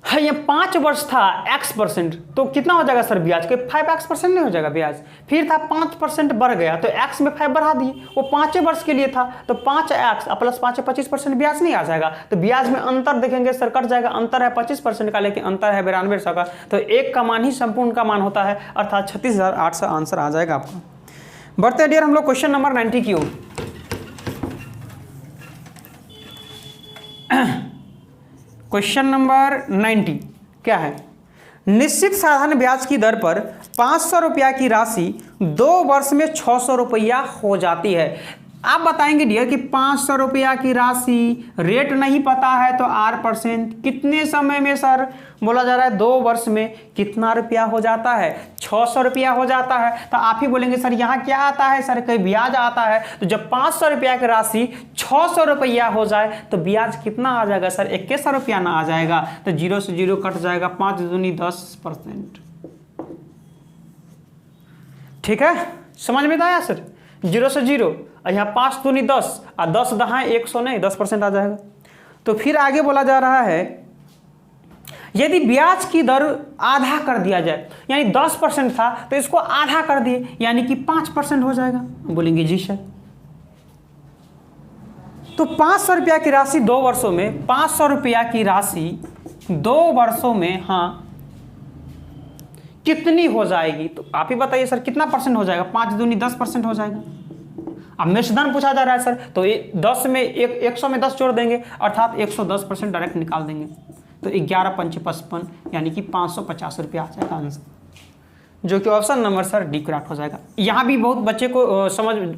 है, ये 5 वर्ष था x%, तो कितना हो जाएगा सर ब्याज के 5x% नहीं हो जाएगा ब्याज। फिर था 5% बढ़ गया तो x में 5 बढ़ा दिए, वो 5 वर्ष के लिए था तो 5x प्लस 5 25% ब्याज नहीं आ जाएगा। तो ब्याज में अंतर देखेंगे सर कट जाएगा, अंतर है 25% का लेकिन अंतर है 9200 का, तो एक का मान ही संपूर्ण का मान होता है, अर्थात 36,800 आंसर आ जाएगा आपका। बढ़ते हैं डियर हम लोग क्वेश्चन नंबर 90 की ओर। क्वेश्चन नंबर 90 क्या है, निश्चित साधारण ब्याज की दर पर 500 रुपया की राशि 2 वर्ष में 600 रुपया हो जाती है। आप बताएंगे डियर कि 500 रुपया की राशि, रेट नहीं पता है तो R%, कितने समय में सर बोला जा रहा है 2 वर्ष में कितना रुपया हो जाता है, 600 रुपया हो जाता है। तो आप ही बोलेंगे सर यहाँ क्या आता है, सर कहीं ब्याज आता है। तो जब 500 रुपया की राशि 600 रुपया हो जाए तो ब्याज कितना आ जाएगा सर, 2100 रुपया ना आ जाएगा। तो 0 से 0 कट जाएगा, 5 दूनी 10%। ठीक है, समझ में तो आया सर, 0 से 0 और यहाँ 5 दूनी 10 और 10 दहाएं 100 नहीं 10% आ जाएगा। तो फिर आगे बोला जा रहा है यदि ब्याज की दर आधा कर दिया जाए, यानी 10% था तो इसको आधा कर दिए यानी कि 5% हो जाएगा। बोलेंगे जी सर। तो 500 रुपया की राशि 2 वर्षों में, 500 रुपया की राशि 2 वर्षों में हाँ कितनी हो जाएगी, तो आप ही बताइए सर कितना परसेंट हो जाएगा। 5 दूनी 10% हो जाएगा। अब मेषधन पूछा जा रहा है सर, तो 10 में 100 में 10 जोड़ देंगे अर्थात 110% डायरेक्ट निकाल देंगे। तो 11 पंचे 55 यानी कि 550 रुपया आ जाएगा आंसर, जो कि option number sir D correct हो जाएगा। यहाँ भी बहुत बच्चे को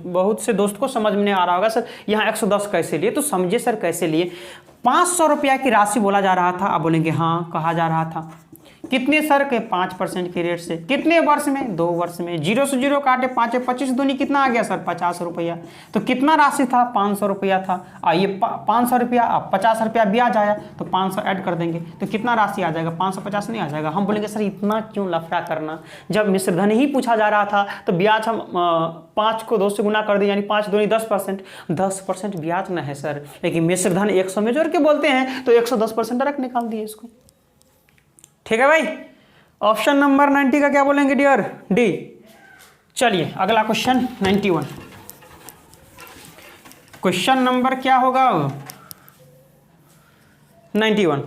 बहुत से दोस्त को समझ में नहीं आ रहा होगा सर यहाँ 110 कैसे लिए, तो समझिए सर कैसे लिए। 500 रुपया की राशि बोला जा रहा था, अब बोलेंगे हाँ कहा जा रहा था कितने सर के 5% के रेट से, कितने वर्ष में 2 वर्ष में। 0 से 0 काटे 5 25 दूनी कितना आ गया सर 50 रुपया। तो कितना राशि था 500 रुपया था, ये 500 रुपया 50 रुपया ब्याज आया तो 500 ऐड कर देंगे तो कितना राशि आ जाएगा 550 नहीं आ जाएगा। हम बोलेंगे सर इतना क्यों लफड़ा करना, जब मिश्रधन ही पूछा जा रहा था तो ब्याज हम 5 को 2 से गुना कर दिए यानी 5 दूनी 10%, 10% ब्याज ना है सर, लेकिन मिश्रधन 100 में जोड़ के बोलते हैं तो 110% डायरेक्ट निकाल दिए इसको। ठीक है भाई, ऑप्शन नंबर 90 का क्या बोलेंगे डियर, डी। चलिए अगला क्वेश्चन 91। क्वेश्चन नंबर क्या होगा 91।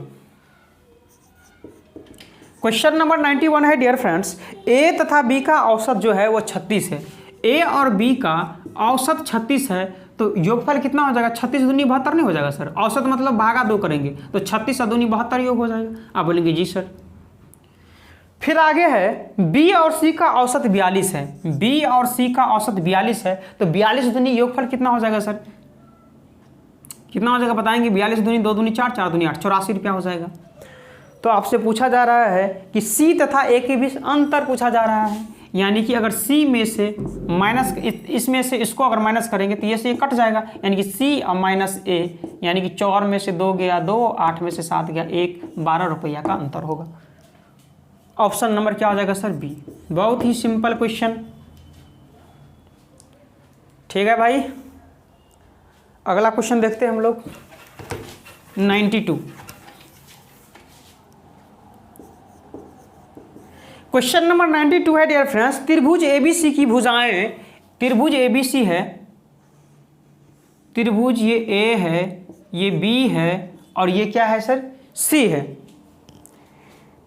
क्वेश्चन नंबर 91 है डियर फ्रेंड्स, ए तथा बी का औसत जो है वो 36 है। ए और बी का औसत 36 है तो योगफल कितना हो जाएगा 36 दूनी 72 नहीं हो जाएगा सर। औसत मतलब भागा 2 करेंगे तो 36 दूनी 72 योग हो जाएगा। आप बोलेंगे जी सर। फिर आगे है बी और सी का औसत 42 है, बी और सी का औसत 42 है तो 42 दूनी योगफल कितना हो जाएगा सर, कितना हो जाएगा बताएंगे। 42 दूनी 2 दूनी 4 4 दूनी 8 84 रुपया हो जाएगा। तो आपसे पूछा जा रहा है कि सी तथा ए के बीच अंतर पूछा जा रहा है, यानी कि अगर सी में से माइनस इसमें से इसको अगर माइनस करेंगे तो ये से कट जाएगा यानी कि सी और माइनस ए, यानी कि 4 में से 2 गया 2, 8 में से 7 गया 1, 12 रुपया का अंतर होगा। ऑप्शन नंबर क्या हो जाएगा सर बी। बहुत ही सिंपल क्वेश्चन। ठीक है भाई, अगला क्वेश्चन देखते हैं हम लोग 92। क्वेश्चन नंबर 92 है डियर फ्रेंड्स, त्रिभुज एबीसी की भुजाएं, त्रिभुज एबीसी है, त्रिभुज ये ए है, ये बी है और ये क्या है सर सी है।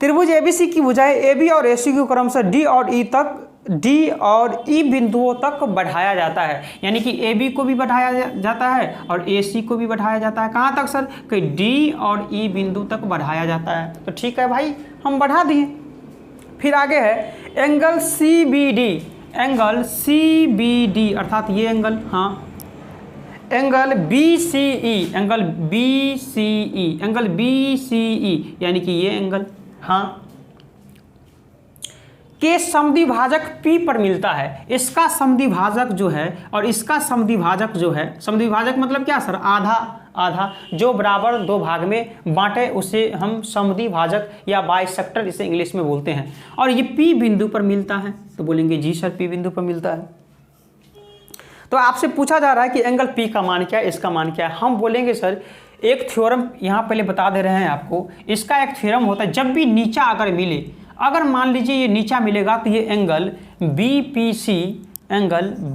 त्रिभुज एबीसी की भुजाएं एबी और एसी को क्रमशः डी और ई तक, डी और ई बिंदुओं तक बढ़ाया जाता है, यानी कि एबी को भी बढ़ाया जाता है और एसी को भी बढ़ाया जाता है। कहाँ तक सर, कि डी और ई बिंदु तक बढ़ाया जाता है। तो ठीक है भाई, हम बढ़ा दिए। फिर आगे है angle C B D, angle C B D अर्थात ये एंगल, हाँ angle B C E, angle B C E, angle B C E यानी कि ये एंगल, हाँ के समद्विभाजक P पर मिलता है। इसका समद्विभाजक जो है और इसका समद्विभाजक जो है, समद्विभाजक मतलब क्या सर, आधा आधा, जो बराबर 2 भाग में बांटे उसे हम समद्विभाजक या बाइसेक्टर इसे इंग्लिश में बोलते हैं। और ये P बिंदु पर मिलता है तो बोलेंगे जी सर P बिंदु पर मिलता है। तो आपसे पूछा जा रहा है कि एंगल P का मान क्या है, इसका मान क्या है। हम बोलेंगे सर एक थ्योरम यहाँ पहले बता दे रहे हैं आपको। इसका एक थ्योरम होता है, जब भी नीचा अगर मिले, अगर मान लीजिए ये नीचा मिलेगा तो ये एंगल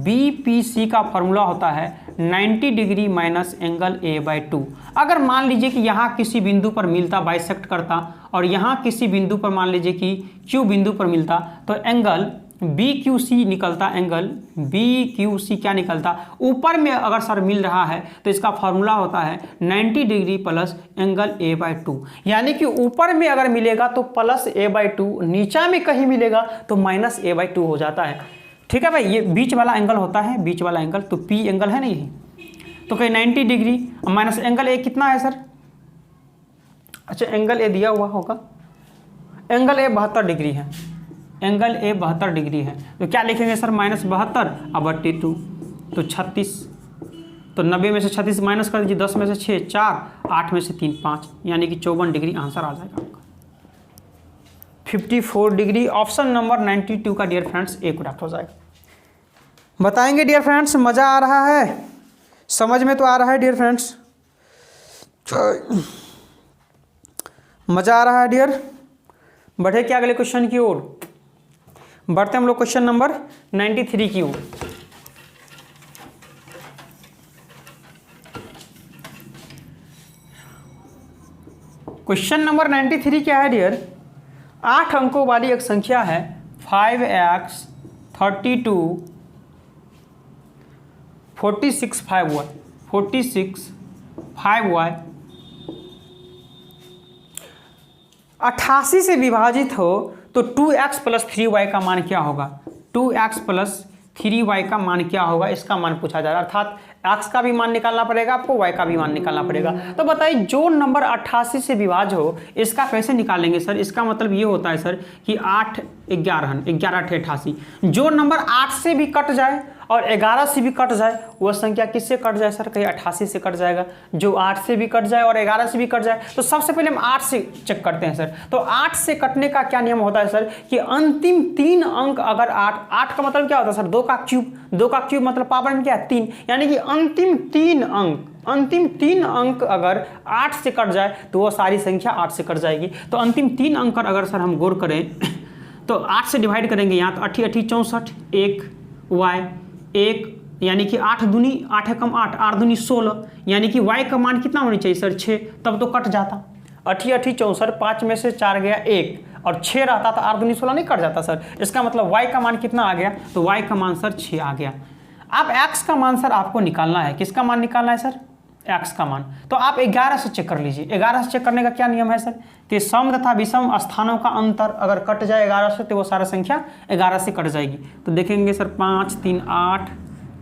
BPC का फॉर्मूला होता है 90 डिग्री माइनस एंगल A/2। अगर मान लीजिए कि यहाँ किसी बिंदु पर मिलता, बाइसेक्ट करता, और यहाँ किसी बिंदु पर मान लीजिए कि Q बिंदु पर मिलता, तो एंगल BQC निकलता, एंगल BQC क्या निकलता, ऊपर में अगर सर मिल रहा है तो इसका फॉर्मूला होता है 90 डिग्री प्लस एंगल A/2। यानी कि ऊपर में अगर मिलेगा तो प्लस A/2, नीचा में कहीं मिलेगा तो माइनस A/2 हो जाता है। ठीक है भाई, ये बीच वाला एंगल होता है, बीच वाला एंगल, तो P एंगल है ना यही, तो कहीं 90 डिग्री माइनस एंगल A कितना है सर? अच्छा, एंगल A दिया हुआ होगा, एंगल A 72 डिग्री है, एंगल A 72 डिग्री है, तो क्या लिखेंगे सर? माइनस 72/2 तो 36, तो 90 में से 36 माइनस कर दीजिए, 10 में से 6 4, 8 में से 3 5, यानी कि 54 डिग्री आंसर आ जाएगा आपका। 54 डिग्री, ऑप्शन नंबर 92 का डियर फ्रेंड्स ए करेक्ट हो जाएगा। बताएंगे डियर फ्रेंड्स, मज़ा आ रहा है, समझ में तो आ रहा है डियर फ्रेंड्स, मज़ा आ रहा है डियर। बढ़े क्या अगले क्वेश्चन की ओर? बढ़ते हम लोग क्वेश्चन नंबर 93 की ओर। क्वेश्चन नंबर 93 क्या है डियर? 8 अंकों वाली एक संख्या है 5x 32 46 5y 88 से विभाजित हो तो 2x प्लस 3y का मान क्या होगा? 2x प्लस 3y का मान क्या होगा, इसका मान पूछा जा रहा है। अर्थात x का भी मान निकालना पड़ेगा आपको, y का भी मान निकालना पड़ेगा। तो बताइए, जो नंबर 88 से विभाज्य हो इसका कैसे निकालेंगे सर? इसका मतलब ये होता है सर कि 8 11 88, जो नंबर 8 से भी कट जाए और 11 से भी कट जाए, वह संख्या किससे कट जाए सर? कहीं 88 से कट जाएगा। जो 8 से भी कट जाए और 11 से भी कट जाए, तो सबसे पहले हम 8 से चेक करते हैं सर। तो 8 से कटने का क्या नियम होता है सर कि अंतिम 3 अंक अगर 8 का मतलब क्या होता है सर? 2 का क्यूब मतलब पावर में क्या है? 3, यानी कि अंतिम 3 अंक अगर 8 से कट जाए तो वो सारी संख्या 8 से कट जाएगी। तो अंतिम 3 अंक पर अगर सर हम गौर करें तो 8 से डिवाइड करेंगे यहाँ, तो 8 8 64, 1 y 1, यानी कि 8 दूनी 8 कम 8, 8 दूनी 16, यानी कि y का मान कितना होनी चाहिए सर? 6, तब तो कट जाता। 8 8 64, 5 में से 4 गया 1, और 6 रहता तो 8 दूनी 16 नहीं कट जाता सर। इसका मतलब y का मान कितना आ गया? तो y का मान सर 6 आ गया। अब x का मान सर आपको निकालना है। किसका मान निकालना है सर? x का मान। तो आप 11 से चेक कर लीजिए। 11 से चेक करने का क्या नियम है सर कि सम तथा विषम स्थानों का अंतर अगर कट जाए 11 से तो वो सारा संख्या 11 से कट जाएगी। तो देखेंगे सर 5 3 8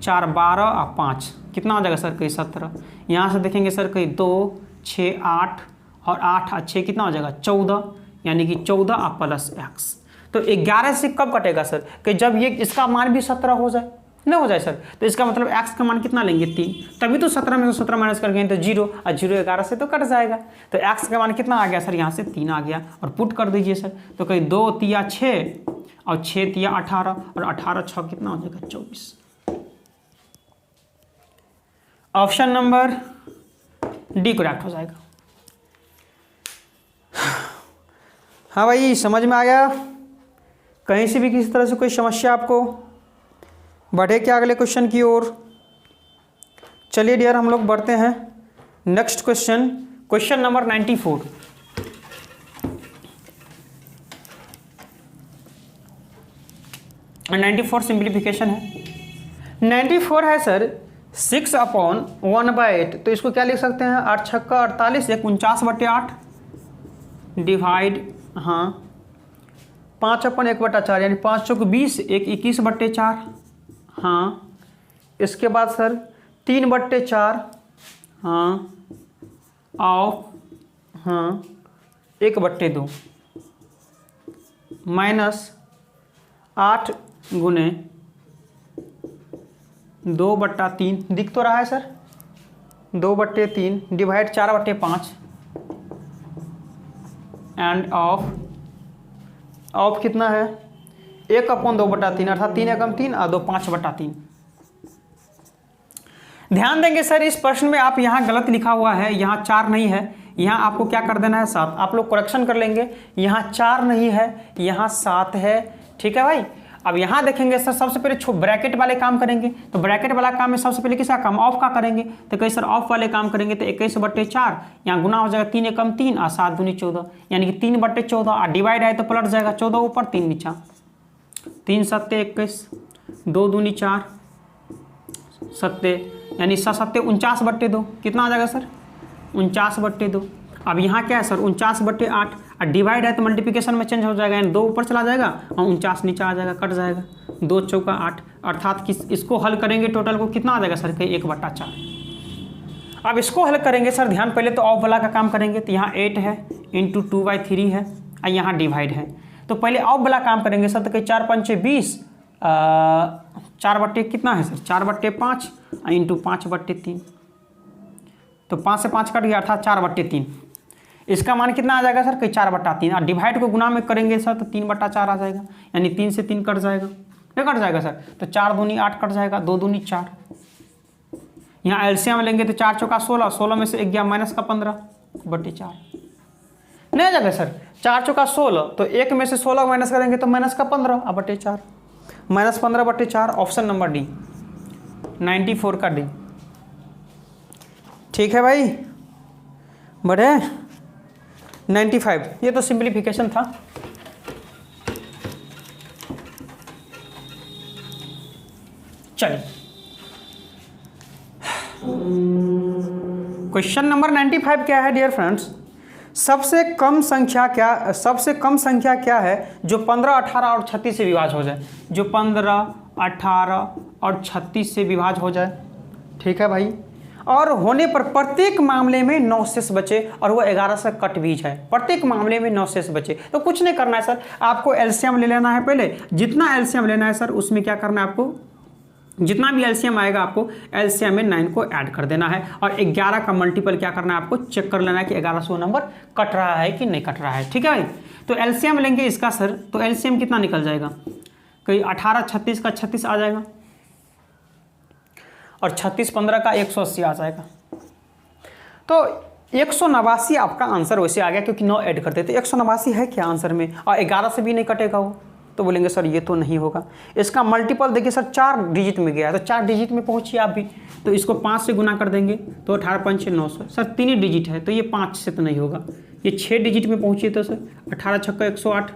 4 12 और 5 कितना हो जाएगा सर? कहीं 17। यहाँ से देखेंगे सर कहीं 2 6 8 और 8 और 6 कितना हो जाएगा? 14, यानी कि 14 और प्लस x। तो 11 से कब कटेगा सर? कि जब ये इसका मान भी 17 हो जाए, ना हो जाए सर। तो इसका मतलब x का मान कितना लेंगे? 3, तभी तो 17 में से 17 माइनस कर गए तो 0, और 0 11 से तो कट जाएगा। तो x का मान कितना आ गया सर? यहाँ से 3 आ गया, और पुट कर दीजिए सर। तो कहीं 2 3 6 और 6 3 18, और 18 6 कितना हो जाएगा? 24। ऑप्शन नंबर डी करेक्ट हो जाएगा। हाँ भाई, समझ में आ गया? कहीं से भी किसी तरह से कोई समस्या आपको? बढ़े क्या अगले क्वेश्चन की ओर? चलिए डियर, हम लोग बढ़ते हैं नेक्स्ट क्वेश्चन, क्वेश्चन नंबर 94। और 94 सिंप्लीफिकेशन है। 94 है सर 6/1/8। तो इसको क्या लिख सकते हैं? 8 छक्का 48, 49/8 डिवाइड 5/1/4, यानी 5 चौक 20, 21/4। हाँ, इसके बाद सर 3/4 ऑफ 1/2 माइनस 8 गुने 2/3 दिख तो रहा है सर? 2/3 डिवाइड 4/5 एंड ऑफ कितना है? 1/2/3, अर्थात 3 एकम 3 और 2 5/3। ध्यान देंगे सर, इस प्रश्न में आप यहाँ गलत लिखा हुआ है, यहाँ 4 नहीं है, यहाँ आपको क्या कर देना है 7। आप लोग करेक्शन कर लेंगे, यहाँ 4 नहीं है, यहाँ 7 है। ठीक है भाई। अब यहाँ देखेंगे सर, सबसे पहले ब्रैकेट वाले काम करेंगे, तो ब्रैकेट वाला काम में सबसे पहले किसका काम, ऑफ का करेंगे। तो कहीं सर ऑफ वाले काम करेंगे तो 21/4 यहाँ गुना हो जाएगा, 3 एकम 3 और 7 दूनी 14, यानी कि 3/14 और डिवाइड आए तो पलट जाएगा, 14 ऊपर 3 नीचा, 3 सत्ते 21, 2 दूनी 4 सत्ते, यानी 7 सत्ते 49/2, कितना आ जाएगा सर 49/2। अब यहाँ क्या है सर 49/8, और डिवाइड है तो मल्टीप्लिकेशन में चेंज हो जाएगा, यानी 2 ऊपर चला जाएगा और 49 नीचे आ जाएगा, कट जाएगा, 2 चौका 8, अर्थात कि इसको हल करेंगे टोटल को कितना आ जाएगा सर, कहीं 1/4। अब इसको हल करेंगे सर, ध्यान पहले तो ऑफ वाला का काम करेंगे, तो यहाँ 8 है इंटू 2/3 है और यहाँ डिवाइड है, तो पहले ऑफ वाला काम करेंगे सर, तो कहीं 4 पंचे 20, 4 बट्टे कितना है सर 4/5 इंटू 5/3, तो 5 से 5 कट गया, अर्थात 4/3। इसका मान कितना आ जाएगा सर, कहीं 4/3, और डिवाइड को गुना में करेंगे सर तो 3/4 आ जाएगा, यानी 3 से 3 कट जाएगा, क्या कट जाएगा सर, तो 4 दूनी 8 कट जाएगा, 2 दूनी 4। यहाँ एलसीएम लेंगे तो 4 चौका 16, 16 में से 1 गया माइनस का 15/4, नहीं आ जाएगा सर 4 चौका 16, तो 1 में से 16 माइनस करेंगे तो माइनस का 15/4, माइनस 15/4, ऑप्शन नंबर डी 94 का डी। ठीक है भाई, बढ़े 95, ये तो सिंप्लीफिकेशन था। चलिए क्वेश्चन नंबर 95 क्या है डियर फ्रेंड्स, सबसे कम संख्या क्या है जो 15, 18 और 36 से विभाज्य हो जाए, जो 15, 18 और 36 से विभाज्य हो जाए। ठीक है भाई, और होने पर प्रत्येक मामले में 9 शेष बचे और वो 11 से कट भी जाए, प्रत्येक मामले में 9 शेष बचे, तो कुछ नहीं करना है सर, आपको एलसीएम ले लेना है। पहले जितना एलसीएम लेना है सर, उसमें क्या करना है आपको, जितना भी एलसीएम आएगा आपको एलसीएम में 9 को ऐड कर देना है, और 11 का मल्टीपल क्या करना है आपको, चेक कर लेना है कि 1100 नंबर कट रहा है कि नहीं कट रहा है। ठीक है भाई, तो एलसीएम लेंगे इसका सर, तो एलसीएम कितना निकल जाएगा, कहीं 18 36 का 36 आ जाएगा, और 36 15 का 180 आ जाएगा, तो 189 आपका आंसर वैसे आ गया, क्योंकि 9 ऐड करते थे। 189 है क्या आंसर में, और 11 से भी नहीं कटेगा वो, तो बोलेंगे सर ये तो नहीं होगा। इसका मल्टीपल देखिए सर 4 डिजिट में गया है, तो 4 डिजिट में पहुंचिए आप भी, तो इसको 5 से गुना कर देंगे तो 18 5 900, सर 3 ही डिजिट है, तो ये 5 से तो नहीं होगा, ये 6 डिजिट में पहुंचिए तो सर 18 छक्का 108,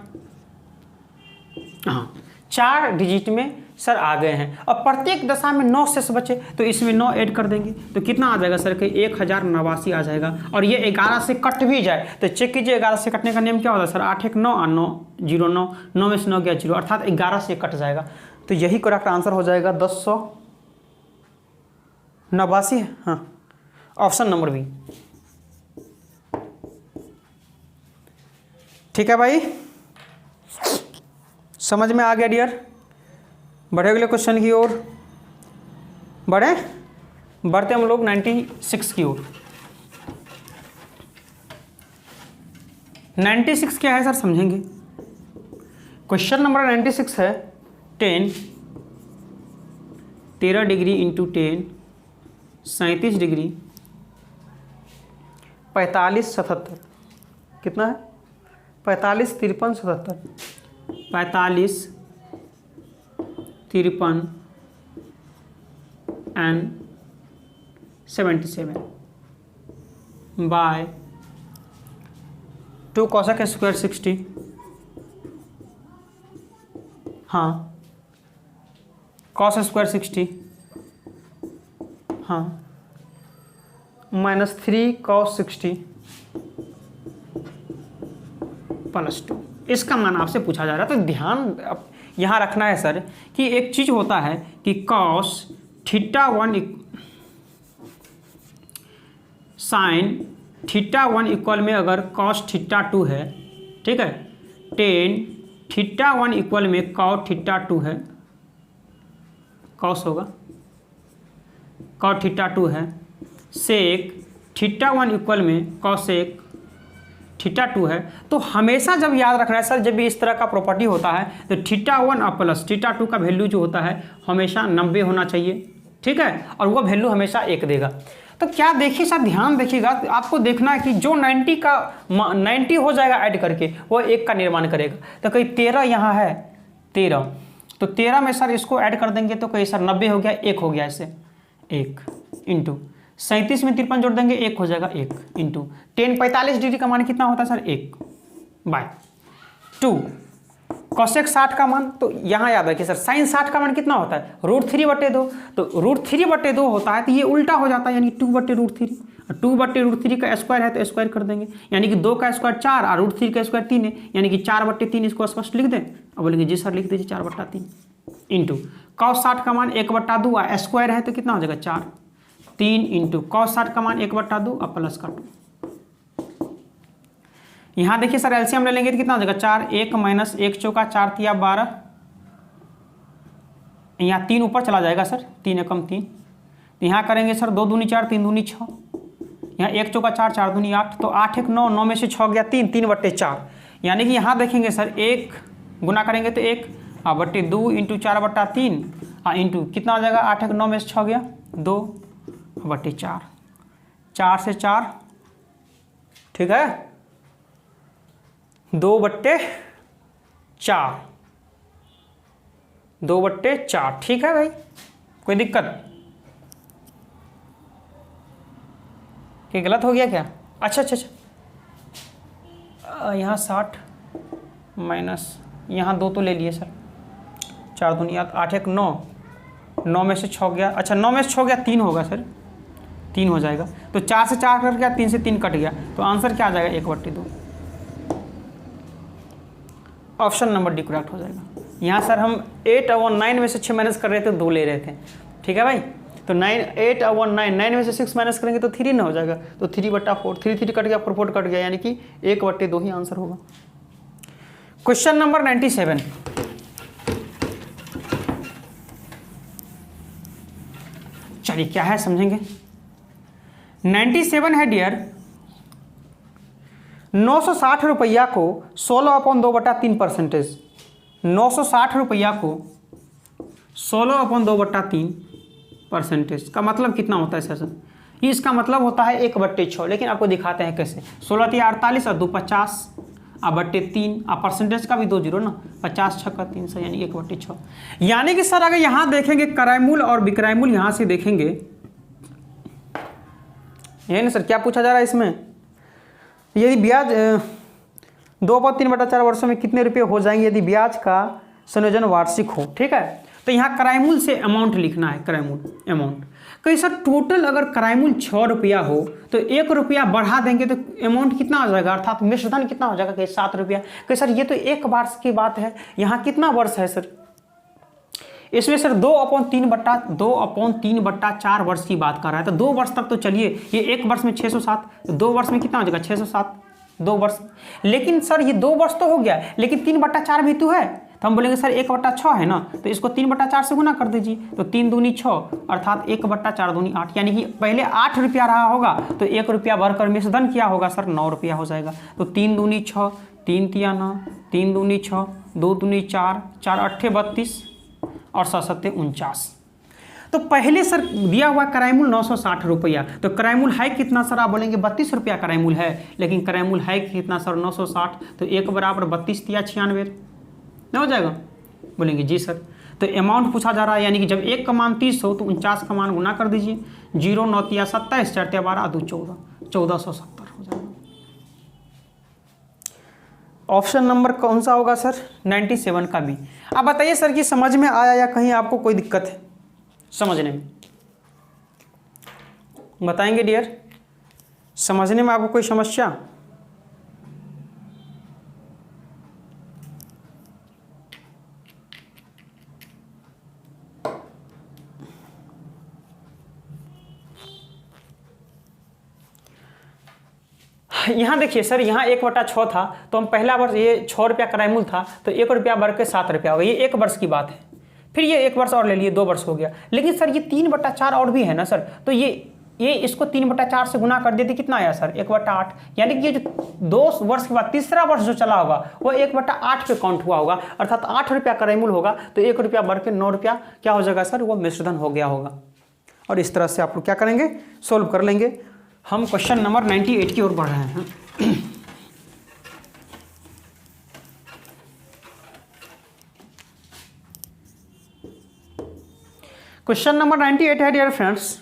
हाँ 4 डिजिट में सर आ गए हैं, और प्रत्येक दशा में 9 शेष बचे, तो इसमें 9 ऐड कर देंगे तो कितना आ जाएगा सर, कि 1089 आ जाएगा। और ये 11 से कट भी जाए तो चेक कीजिए, 11 से कटने का नियम क्या होता है सर, 8 1 9 और 9 0 9, 9 में से 9 गया 0, अर्थात 11 से कट जाएगा, तो यही करेक्ट आंसर हो जाएगा 1089। हाँ, ऑप्शन नंबर बी। ठीक है भाई, समझ में आ गया डियर। बढ़े अगले क्वेश्चन की ओर, बढ़ते हम लोग 96 की ओर। 96 क्या है सर, समझेंगे। क्वेश्चन नंबर 96 है 13 डिग्री इंटू 10 37 डिग्री 45 77, कितना है 45 53 77, 45 53 and 77 बाय 2 cosec स्क्वायर 60, हाँ cos स्क्वायर 60, हाँ -3 cos 60 +2, इसका मान आपसे पूछा जा रहा है। तो ध्यान यहाँ रखना है सर कि एक चीज़ होता है कि cos θ1 sin θ1 इक्वल में अगर cos θ2 है, ठीक है, tan θ1 इक्वल में cos θ2 है, cos होगा cos θ2 है, sec θ1 इक्वल में cosec θ2 है। तो हमेशा जब याद रखना है सर, जब भी इस तरह का प्रॉपर्टी होता है तो θ1 और प्लस θ2 का वैल्यू जो होता है हमेशा 90 होना चाहिए, ठीक है, और वो वैल्यू हमेशा 1 देगा। तो क्या देखिए सर, ध्यान देखिएगा, आपको देखना है कि जो 90 हो जाएगा ऐड करके वो 1 का निर्माण करेगा। तो कहीं 13 यहाँ है, 13, तो 13 में सर इसको ऐड कर देंगे तो कहीं सर 90 हो गया, 1 हो गया, ऐसे 1 इंटू 37 में 53 जोड़ देंगे 1 हो जाएगा, 1 इंटू 10 45 डिग्री का मान कितना होता है सर, 1/2। कोसेक 60 का मान, तो यहाँ याद रखिए सर, साइन 60 का मान कितना होता है, √3/2। तो √3/2 होता है तो ये उल्टा हो जाता है, यानी 2/√3। 2/√3 का स्क्वायर है तो स्क्वायर कर देंगे, यानी कि 2 का स्क्वायर 4 और √3 का स्क्वायर 3 है, यानी कि 4/3 इसको स्पष्ट लिख दें। अब बोलेंगे जी सर लिख दीजिए 4/3 इंटू cos 60 का मान 1/2 स्क्वायर है तो कितना हो जाएगा 4, 3 इंटू cos 60 का मान 1/2 और प्लस का 2। यहाँ देखिए सर एलसीएम ले लेंगे तो कितना हो जाएगा 4, 1 माइनस 1 चौका 4 तिया 12, यहाँ 3 ऊपर चला जाएगा सर, 3 एकम 3, यहाँ करेंगे सर 2 दूनी 4, 3 दूनी 6, यहाँ 1 चौका 4, 4 दूनी 8, तो 8 1 9, 9 में से 6 गया 3, 3/4, यानी कि यहाँ देखेंगे सर 1 गुना करेंगे तो 1 बट्टे 2 इंटू 4/3 इंटू कितना हो जाएगा 8 1 9 में से 6 गया 2/4, 4 से 4, ठीक है, 2/4, 2/4, ठीक है भाई, कोई दिक्कत कि गलत हो गया क्या? अच्छा, यहाँ 60 माइनस यहाँ 2 तो ले लिए सर, 4 दूनी 8 1 9, 9 में से 6 गया, अच्छा 9 में से 6 गया 3 होगा सर, 3 हो जाएगा, तो 4 से 4 कट गया, 3 से 3 कट गया, तो आंसर क्या आ जाएगा 1/2। ऑप्शन नंबर डी करेक्ट हो जाएगा। यहाँ सर हम 8 और 9 में से 6 माइनस कर रहे थे, 2 ले रहे थे, ठीक है भाई, तो 8 और 9 में से 6 माइनस करेंगे तो 3 ना हो जाएगा, तो 3/4, 3 कट गया, 4 कट गया, यानी कि 1/2 ही आंसर होगा। क्वेश्चन नंबर 97, चलिए क्या है समझेंगे। 97 है डियर, 960 रुपया को 16/2/3%, 960 रुपया को 16/2/3% का मतलब कितना होता है सर? इसका मतलब होता है 1/6, लेकिन आपको दिखाते हैं कैसे। 16 × 48 और 2 50 /3 परसेंटेज का भी 2 जीरो ना, 50 6 का 300, यानी 1/6। यानी कि सर अगर यहाँ देखेंगे क्राइमूल और विक्रयमूल, यहाँ से देखेंगे, यही ना सर, क्या पूछा जा रहा है इसमें, यदि ब्याज 2/3/4 वर्षों में कितने रुपये हो जाएंगे यदि ब्याज का संयोजन वार्षिक हो, ठीक है। तो यहाँ क्राइमूल से अमाउंट लिखना है, क्राइमूल अमाउंट। कहीं सर टोटल अगर क्राइमूल 6 रुपया हो तो 1 रुपया बढ़ा देंगे तो अमाउंट कितना हो जाएगा, अर्थात मिश्रधन कितना हो जाएगा, कहीं 7 रुपया। कहीं सर ये तो 1 वर्ष की बात है, यहाँ कितना वर्ष है सर, इसमें सर 2/3/4 वर्ष की बात कर रहा है, तो 2 वर्ष तक तो चलिए, ये 1 वर्ष में 607, तो 2 वर्ष में कितना हो जाएगा 607, 2 वर्ष। लेकिन सर ये 2 वर्ष तो हो गया, लेकिन 3/4 भी तो है, तो हम बोलेंगे सर 1/6 है ना, तो इसको 3/4 से गुना कर दीजिए, तो 3 दूनी 6, अर्थात 1/4 दूनी 8, यानी कि पहले 8 रुपया रहा होगा तो 1 रुपया बढ़कर मिश्रधन क्या होगा सर 9 रुपया हो जाएगा। तो 3 दूनी 6, 3 तिया 9, 3 दूनी 6, 2 दूनी 4, 4 8 32 और 7 7 49। तो पहले सर दिया हुआ क्राइमूल 960 रुपया, तो क्राइमूल है कितना सर, आप बोलेंगे 32 रुपया क्राइमूल है, लेकिन क्राइमूल है कितना सर 960, तो 1 बराबर 32 तिया 96 ना हो जाएगा, बोलेंगे जी सर। तो अमाउंट पूछा जा रहा है, यानी कि जब 1 का मान 30 हो तो 49 का मान गुना कर दीजिए, 0 9 तिया 27, 4 तिया 12, 2 14, 1470 हो जाएगा। ऑप्शन नंबर कौन सा होगा सर, 97 का भी। अब बताइए सर कि समझ में आया या कहीं आपको कोई दिक्कत है समझने में, बताएंगे डियर, समझने में आपको कोई समस्या? यहाँ देखिए सर, यहाँ 1/6 था, तो हम पहला वर्ष ये 6 रुपया क्राइमूल था, तो 1 रुपया बढ़ के 7 रुपया हो गया, ये 1 वर्ष की बात है। फिर ये 1 वर्ष और ले लिए, 2 वर्ष हो गया, लेकिन सर ये 3/4 और भी है ना सर, तो ये इसको 3/4 से गुना कर देते, कितना आया सर 1/8, यानी कि ये जो 2 वर्ष के बाद तीसरा वर्ष जो चला होगा वो 1/8 पे काउंट हुआ होगा, अर्थात 8 रुपया क्राइमूल होगा, तो 1 रुपया बढ़ के 9 रुपया क्या हो जाएगा सर, वो मिश्रधन हो गया होगा। और इस तरह से आप लोग क्या करेंगे, सोल्व कर लेंगे। हम क्वेश्चन नंबर 98 की ओर बढ़ रहे हैं। क्वेश्चन नंबर 98 है डियर फ्रेंड्स,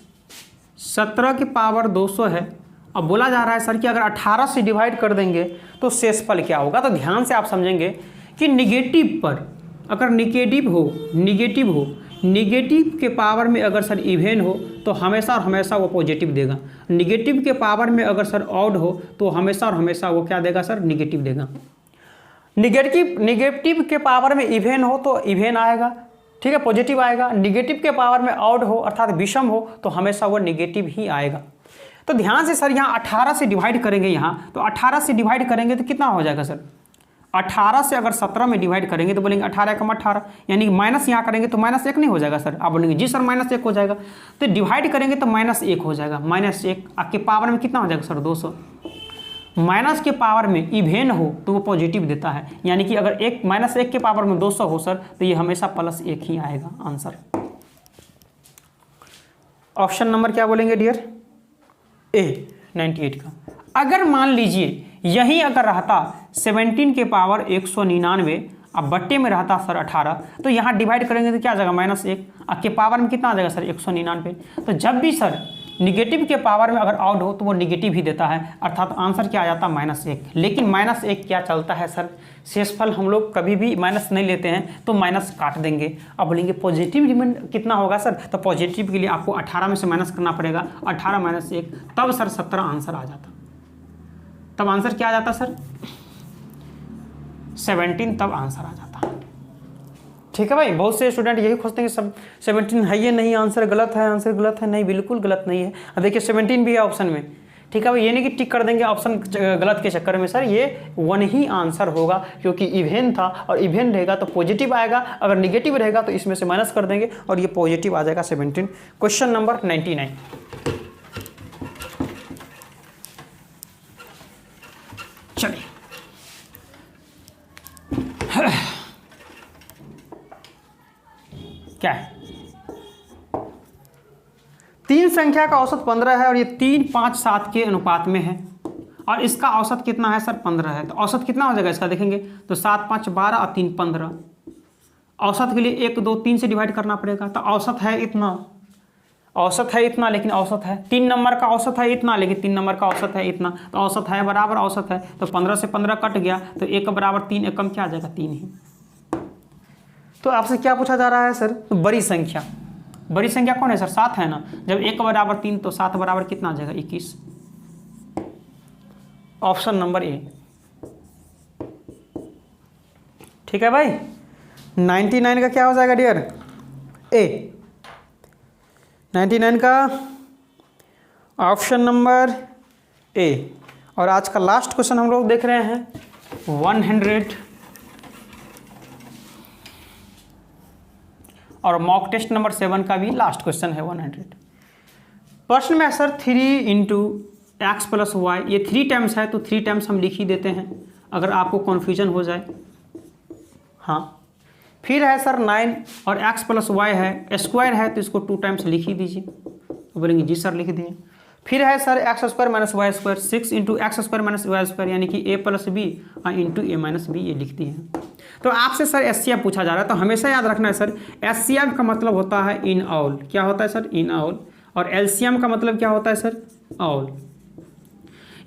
17 की पावर 200 है। अब बोला जा रहा है सर कि अगर 18 से डिवाइड कर देंगे तो शेषफल क्या होगा। तो ध्यान से आप समझेंगे कि निगेटिव पर अगर निगेटिव हो, निगेटिव के पावर में अगर सर इवेन हो तो हमेशा और हमेशा वो पॉजिटिव देगा। निगेटिव के पावर में अगर सर ऑड हो तो हमेशा और हमेशा वो क्या देगा सर, निगेटिव देगा। निगेटिव के पावर में इवेन हो तो इवेन आएगा, ठीक है, पॉजिटिव आएगा। निगेटिव के पावर में ऑड हो अर्थात विषम हो तो हमेशा वो निगेटिव ही आएगा। तो ध्यान से सर यहाँ 18 से डिवाइड करेंगे, यहाँ तो 18 से डिवाइड करेंगे तो कितना हो जाएगा सर, 18 से अगर 17 में डिवाइड करेंगे तो बोलेंगे 18 × 18, यानी कि माइनस यहाँ करेंगे तो -1 नहीं हो जाएगा सर। आप बोलेंगे जी सर -1 हो जाएगा, तो डिवाइड करेंगे तो -1 हो जाएगा। -1 आपके पावर में कितना हो जाएगा सर, 200। माइनस के पावर में इवेन हो तो वो पॉजिटिव देता है, यानी कि अगर -1 के पावर में 200 हो सर तो ये हमेशा +1 ही आएगा आंसर। ऑप्शन नंबर क्या बोलेंगे डियर, ए 98 का। अगर मान लीजिए यही अगर रहता 17 के पावर 199, अब बट्टे में रहता सर 18, तो यहाँ डिवाइड करेंगे तो क्या आ जाएगा, -1 आपके पावर में कितना आ जाएगा सर, 199। तो जब भी सर निगेटिव के पावर में अगर ऑड हो तो वो निगेटिव ही देता है, अर्थात आंसर क्या आ जाता है, -1। लेकिन -1 क्या चलता है सर, शेषफल हम लोग कभी भी माइनस नहीं लेते हैं, तो माइनस काट देंगे। अब बोलेंगे पॉजिटिव डिमांड कितना होगा सर, तो पॉजिटिव के लिए आपको 18 में से माइनस करना पड़ेगा, 18 - 1, तब सर 17 आंसर आ जाता। तब आंसर क्या आ जाता सर, 17 तब आंसर आ जाता। ठीक है भाई, बहुत से स्टूडेंट यही खोजते हैं कि सब 17 है ये नहीं, आंसर गलत है, आंसर गलत है। नहीं, बिल्कुल गलत नहीं है। अब देखिए 17 भी है ऑप्शन में, ठीक है भाई, ये नहीं कि टिक कर देंगे ऑप्शन गलत के चक्कर में सर, ये 1 ही आंसर होगा, क्योंकि इवेन था और इवेन रहेगा तो पॉजिटिव आएगा, अगर निगेटिव रहेगा तो इसमें से माइनस कर देंगे और ये पॉजिटिव आ जाएगा 17। Question number 99। चलिए क्या है, 3 संख्या का औसत 15 है और ये 3, 5, 7 के अनुपात में है और इसका औसत कितना है सर, 15 है। तो औसत कितना हो जाएगा इसका, देखेंगे तो 7, 5, 12 और 3, 15। औसत के लिए 1, 2, 3 से डिवाइड करना पड़ेगा, तो औसत है इतना, औसत है इतना, लेकिन औसत है 3 नंबर का औसत है इतना, लेकिन 3 नंबर का औसत है इतना, तो औसत है बराबर औसत है, तो 15 से 15 कट गया तो 1 बराबर 3, 1 कम क्या आ जाएगा, 3 ही। तो आपसे क्या पूछा जा रहा है सर, तो बड़ी संख्या, बड़ी संख्या कौन है सर, 7 है ना। जब 1 बराबर 3 तो 7 बराबर कितना आ जाएगा, 21। Option number A. ठीक है भाई, 99 का क्या हो जाएगा डियर, ए। 99 का ऑप्शन नंबर ए। और आज का लास्ट क्वेश्चन हम लोग देख रहे हैं 100 और मॉक टेस्ट नंबर 7 का भी लास्ट क्वेश्चन है 100। प्रश्न में सर 3 × x + y, ये 3 टाइम्स है तो 3 टाइम्स हम लिख ही देते हैं अगर आपको कन्फ्यूजन हो जाए। हाँ, फिर है सर 9 और x + y है, स्क्वायर है तो इसको 2 टाइम्स लिख ही दीजिए। तो बोलेंगे जी सर लिख दिए। फिर है sir x² - y², 6 × x² - y², यानी कि a + b × a - b, ये लिख दिए। तो आपसे सर एससीएफ पूछा जा रहा है, तो हमेशा याद रखना है सर, एससीएफ का मतलब होता है इन ऑल। क्या होता है सर, इन ऑल। और एलसीएम का मतलब क्या होता है सर, ऑल।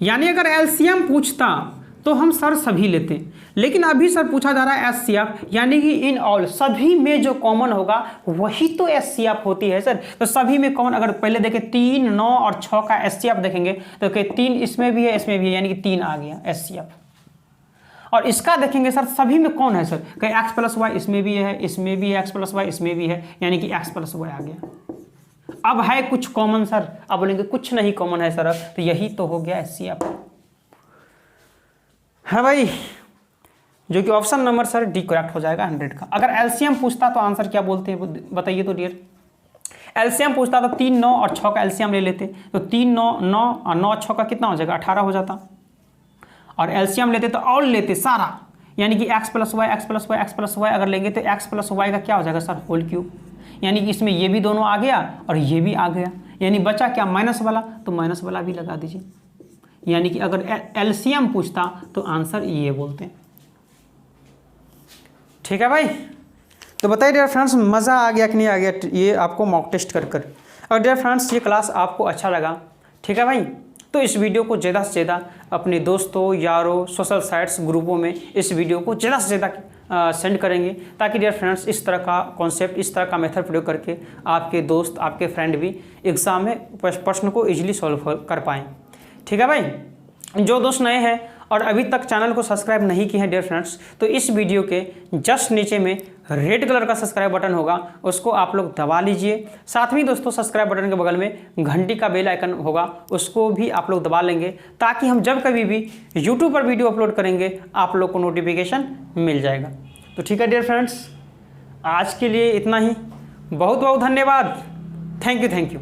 यानी अगर एलसीएम पूछता तो हम सर सभी लेते, लेकिन अभी सर पूछा जा रहा है एससीएफ, यानी कि इन ऑल, सभी में जो कॉमन होगा वही तो एससीएफ होती है सर। तो सभी में कॉमन, अगर पहले देखें 3, 9 और 6 का एससीएफ देखेंगे तो 3 इसमें भी है, इसमें भी है, यानी कि 3 आ गया एससीएफ। और इसका देखेंगे सर सभी में कौन है सर, कहीं x + y इसमें भी है, इसमें भी है, x + y इसमें भी है, यानी कि x + y आ गया। अब है कुछ कॉमन सर, अब बोलेंगे कुछ नहीं कॉमन है सर, तो यही तो हो गया एससीएफ है भाई, जो कि option number sir D correct हो जाएगा 100 का। अगर एलसीएम पूछता तो आंसर क्या बोलते हैं बताइए तो डियर। एलसीएम पूछता तो 3, 9 और 6 का एलसीएम ले लेते, तो 3, 9, 9 और 9, 6 का कितना हो जाएगा, 18 हो जाता। और एलसीएम लेते तो ऑल लेते सारा, यानी कि x + y, x + y, x + y, अगर लेंगे तो x + y का क्या हो जाएगा सर, होल क्यूब। यानी कि इसमें ये भी दोनों आ गया और ये भी आ गया, यानी बचा क्या माइनस वाला, तो माइनस वाला भी लगा दीजिए। यानी कि अगर एलसीएम पूछता तो आंसर ये बोलते हैं। ठीक है भाई, तो बताइए डियर फ्रेंड्स मज़ा आ गया कि नहीं आ गया ये आपको मॉक टेस्ट कर कर। और डियर फ्रेंड्स ये क्लास आपको अच्छा लगा, ठीक है भाई, तो इस वीडियो को ज़्यादा से ज़्यादा अपने दोस्तों यारों सोशल साइट्स ग्रुपों में इस वीडियो को ज़्यादा से ज़्यादा सेंड करेंगे, ताकि डियर फ्रेंड्स इस तरह का कॉन्सेप्ट, इस तरह का मेथड प्रयोग करके आपके दोस्त आपके फ्रेंड भी एग्ज़ाम में प्रश्न को ईजिली सॉल्व कर पाएँ। ठीक है भाई, जो दोस्त नए हैं और अभी तक चैनल को सब्सक्राइब नहीं किए हैं डियर फ्रेंड्स, तो इस वीडियो के जस्ट नीचे में रेड कलर का सब्सक्राइब बटन होगा, उसको आप लोग दबा लीजिए। साथ में दोस्तों सब्सक्राइब बटन के बगल में घंटी का बेल आइकन होगा, उसको भी आप लोग दबा लेंगे, ताकि हम जब कभी भी यूट्यूब पर वीडियो अपलोड करेंगे आप लोग को नोटिफिकेशन मिल जाएगा। तो ठीक है डियर फ्रेंड्स, आज के लिए इतना ही। बहुत बहुत धन्यवाद। Thank you.